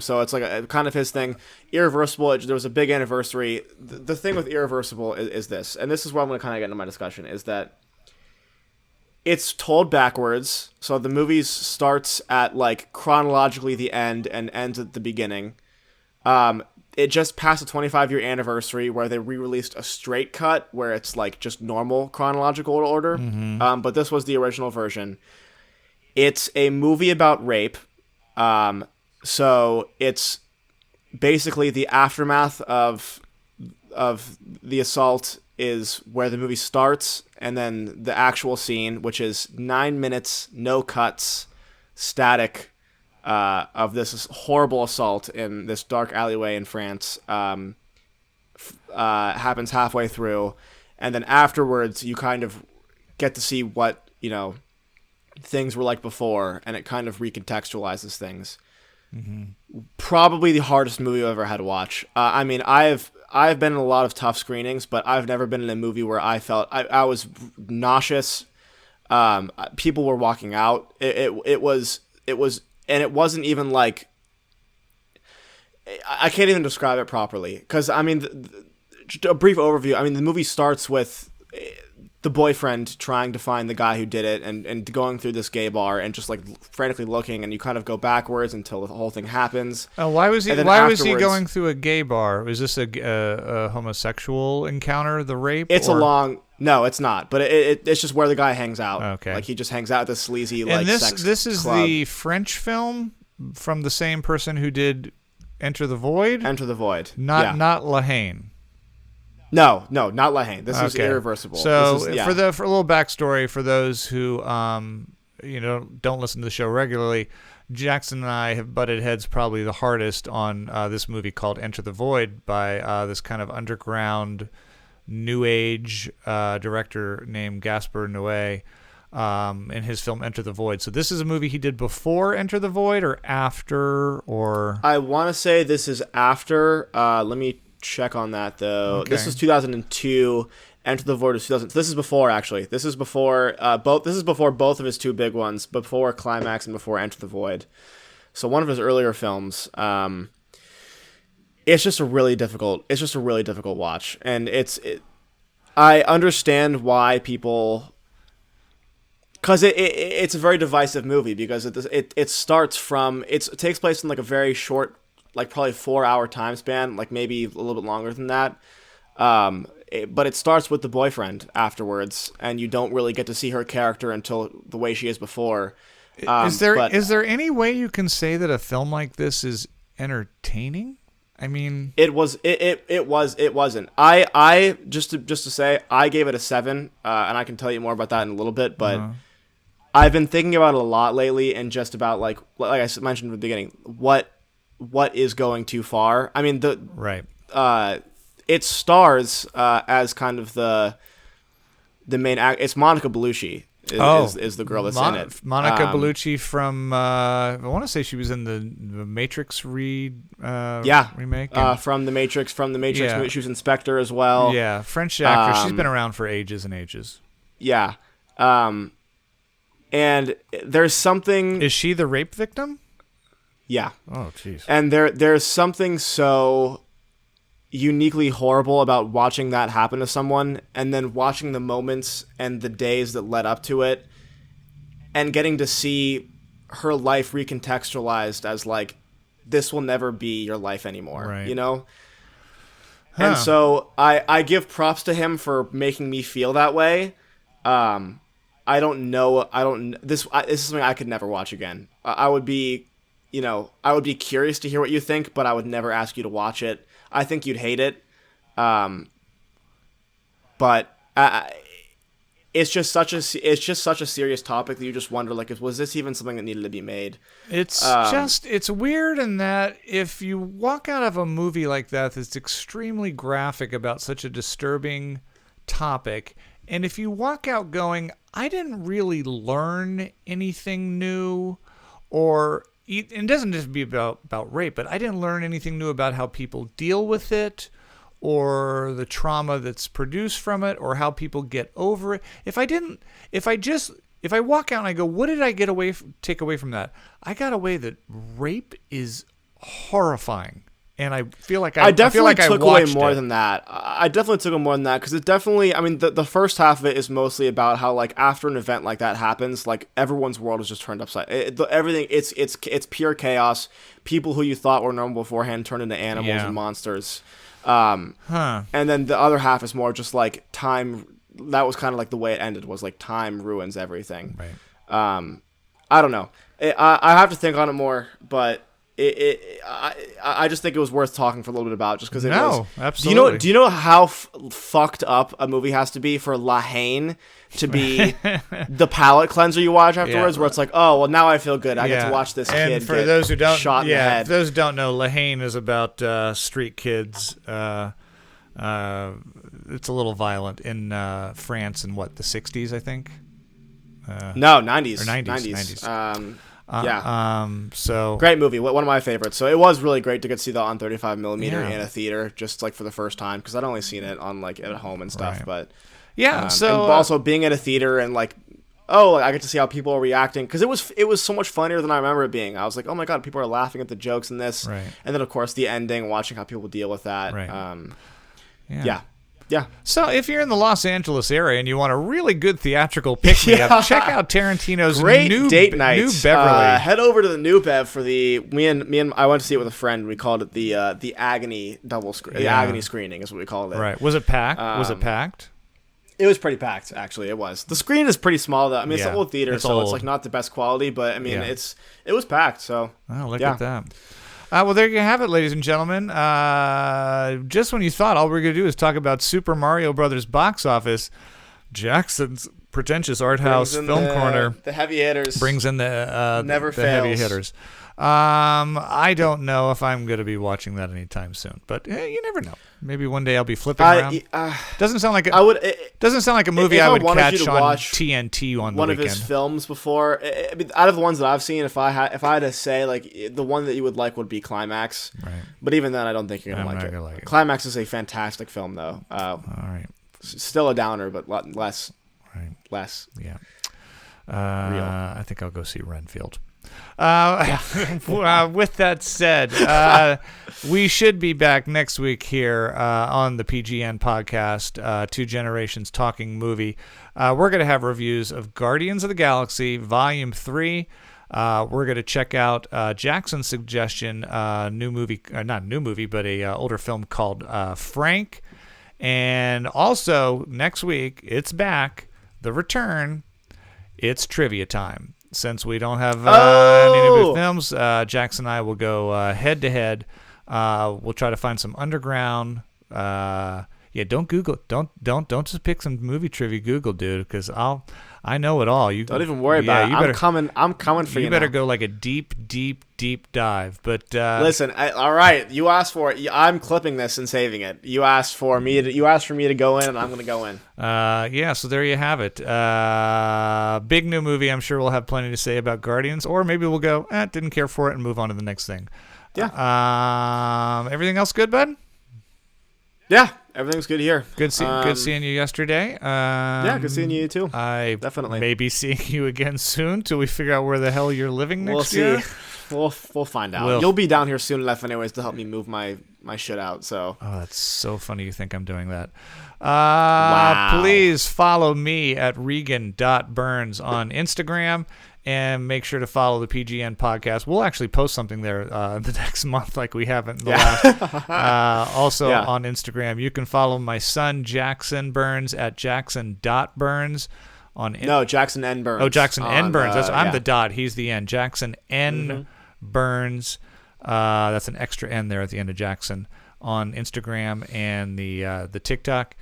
So it's like a kind of his thing. Irreversible, there was a big anniversary. The thing with Irreversible is this, and this is where I'm going to kind of get into my discussion, is that it's told backwards. So the movie starts at like chronologically the end and ends at the beginning. It just passed a 25-year anniversary where they re-released a straight cut where it's like just normal chronological order. But this was the original version. It's a movie about rape. So it's basically the aftermath of the assault is where the movie starts, and then the actual scene, which is 9 minutes, no cuts, static, of this horrible assault in this dark alleyway in France, happens halfway through, and then afterwards you kind of get to see what, things were like before, and it kind of recontextualizes things. Mm-hmm. Probably the hardest movie I've ever had to watch. I've been in a lot of tough screenings, but I've never been in a movie where I felt I was nauseous. People were walking out. It was, and it wasn't even like, I can't even describe it properly. Because just a brief overview. The movie starts with the boyfriend trying to find the guy who did it, and going through this gay bar and just like frantically looking, and you kind of go backwards until the whole thing happens. Why was he going through a gay bar? Was this a homosexual encounter, the rape? No, it's not, but it's just where the guy hangs out. Okay. Like he just hangs out at this sleazy this is club. The French film from the same person who did Enter the Void? Enter the Void. Not La Haine. No, not La Haine. This is Irreversible. So for a little backstory for those who don't listen to the show regularly, Jackson and I have butted heads probably the hardest on this movie called Enter the Void by this kind of underground new age director named Gaspar Noé in his film Enter the Void. So this is a movie he did before Enter the Void or after, or I want to say this is after. Let me check on that though. Okay. This is 2002. Enter the Void is 2000. This is before, actually. This is before both. This is before both of his two big ones, before Climax and before Enter the Void. So one of his earlier films. It's just a really difficult watch, and I understand why people, because it's a very divisive movie, because it starts from it takes place in like a very short, like probably 4-hour time span, like maybe a little bit longer than that. But it starts with the boyfriend afterwards, and you don't really get to see her character until the way she is before. Is there any way you can say that a film like this is entertaining? It wasn't. I just to say, I gave it a 7, and I can tell you more about that in a little bit, but I've been thinking about it a lot lately, and just about like I mentioned at the beginning, what is going too far. It stars as kind of the main act. It's Monica Bellucci is the girl that's in it. Monica Bellucci from I want to say she was in the Matrix remake. From the Matrix movie. She was Inspector as well. Yeah, French actress. She's been around for ages and ages. Yeah. And there's something. Is she the rape victim? Yeah. Oh, jeez. And there's something so uniquely horrible about watching that happen to someone, and then watching the moments and the days that led up to it, and getting to see her life recontextualized as like, this will never be your life anymore, right. And so I give props to him for making me feel that way. This is something I could never watch again. I would be curious to hear what you think, but I would never ask you to watch it. I think you'd hate it. But it's just such a serious topic that you just wonder, like, was this even something that needed to be made? It's weird in that if you walk out of a movie like that that's extremely graphic about such a disturbing topic, and if you walk out going, I didn't really learn anything new, or it doesn't just be about rape, but I didn't learn anything new about how people deal with it, or the trauma that's produced from it, or how people get over it. If I walk out and I go, what did I take away from that? I got away that rape is horrifying. And I feel like I definitely took away more than that. I definitely took away more than that, because it definitely, the first half of it is mostly about how, like, after an event like that happens, like, everyone's world is just turned upside. Everything, it's pure chaos. People who you thought were normal beforehand turn into animals and monsters. And then the other half is more just like time. That was kind of like the way it ended, was like time ruins everything. Right. I don't know. I have to think on it more, but I just think it was worth talking for a little bit about, just because it was. Absolutely. Do you know how fucked up a movie has to be for La Haine to be the palate cleanser you watch afterwards, where it's like, oh well, now I feel good. I get to watch this kid for those who don't, shot in the head. For those who don't know, La Haine is about street kids. It's a little violent in France in the 60s, I think. No, 90s. Or 90s. So great movie, one of my favorites. So it was really great to get to see that on 35mm in a theater, just like for the first time, because I'd only seen it on like at home and stuff. Right. But and also being at a theater and like, I get to see how people are reacting, because it was so much funnier than I remember it being. I was like, oh my god, people are laughing at the jokes in this, right. And then of course the ending, watching how people deal with that. Right. Yeah. So if you're in the Los Angeles area and you want a really good theatrical pick-me-up, check out Tarantino's new date night. New Beverly. Head over to the New Bev for the me and I went to see it with a friend. We called it the Agony double screen. The Agony screening is what we called it. Right. Was it packed? Was it packed? It was pretty packed, actually. It was. The screen is pretty small, though. I mean, it's an old theater, it's like not the best quality, but I mean, it was packed. So look at that. Well, there you have it, ladies and gentlemen. Just when you thought all we're going to do is talk about Super Mario Brothers box office, Jackson's Pretentious Art House Film Corner. The heavy hitters. Brings in the heavy hitters. I don't know if I'm going to be watching that anytime soon, but you never know. Maybe one day I'll be flipping around. Doesn't sound like doesn't sound like a movie I would catch on TNT on the one weekend. Of his films before. I mean, out of the ones that I've seen, if I had to say, like, the one that you would like would be Climax. Right. But even then, I don't think you're gonna like it. Climax is a fantastic film, though. All right. Still a downer, but less. Right. Less. Yeah. Real. I think I'll go see Renfield. With that said, we should be back next week here on the PGN podcast, Two Generations Talking Movie. We're going to have reviews of Guardians of the Galaxy Volume 3. We're going to check out Jackson's suggestion, not new movie, but a older film called Frank. And also, next week, it's back, The Return. It's trivia time. Since we don't have any new films, Jackson and I will go head to head. We'll try to find some underground. Don't Google. Don't just pick some movie trivia Google, dude, because I know it all. You don't even worry about it. I'm coming for you. You better now. go like a deep dive. But listen, all right. You asked for it. I'm clipping this and saving it. You asked for me to go in, and I'm going to go in. So there you have it. Big new movie. I'm sure we'll have plenty to say about Guardians, or maybe we'll go, didn't care for it, and move on to the next thing. Yeah. Everything else good, bud? Yeah. Everything's good here. Good seeing you yesterday. Good seeing you too. I definitely may be seeing you again soon till we figure out where the hell you're living next year. We'll find out. You'll be down here soon enough anyways to help me move my shit out. So. Oh, that's so funny you think I'm doing that. Wow. Please follow me at Regan.Burns on Instagram. And make sure to follow the PGN podcast. We'll actually post something there the next month like we haven't in the last. Also on Instagram. You can follow my son, Jackson Burns, at Jackson.Burns. Jackson N. Burns. Oh, Jackson N. Burns. I'm the dot. He's the N. Jackson N. Burns. That's an extra N there at the end of Jackson on Instagram and the TikTok.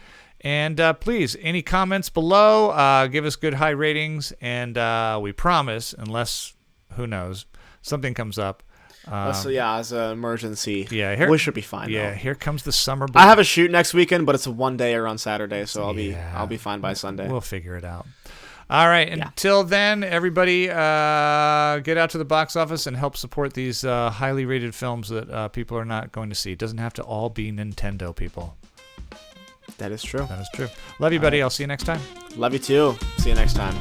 And please, any comments below, give us good high ratings, and we promise, unless, who knows, something comes up. As an emergency. Yeah, we should be fine. Yeah, though. Here comes the summer break. I have a shoot next weekend, but it's a one day or on Saturday, so I'll be fine by Sunday. We'll figure it out. All right, until then, everybody get out to the box office and help support these highly rated films that people are not going to see. It doesn't have to all be Nintendo, people. That is true. Love you, buddy. I'll see you next time. Love you too. See you next time.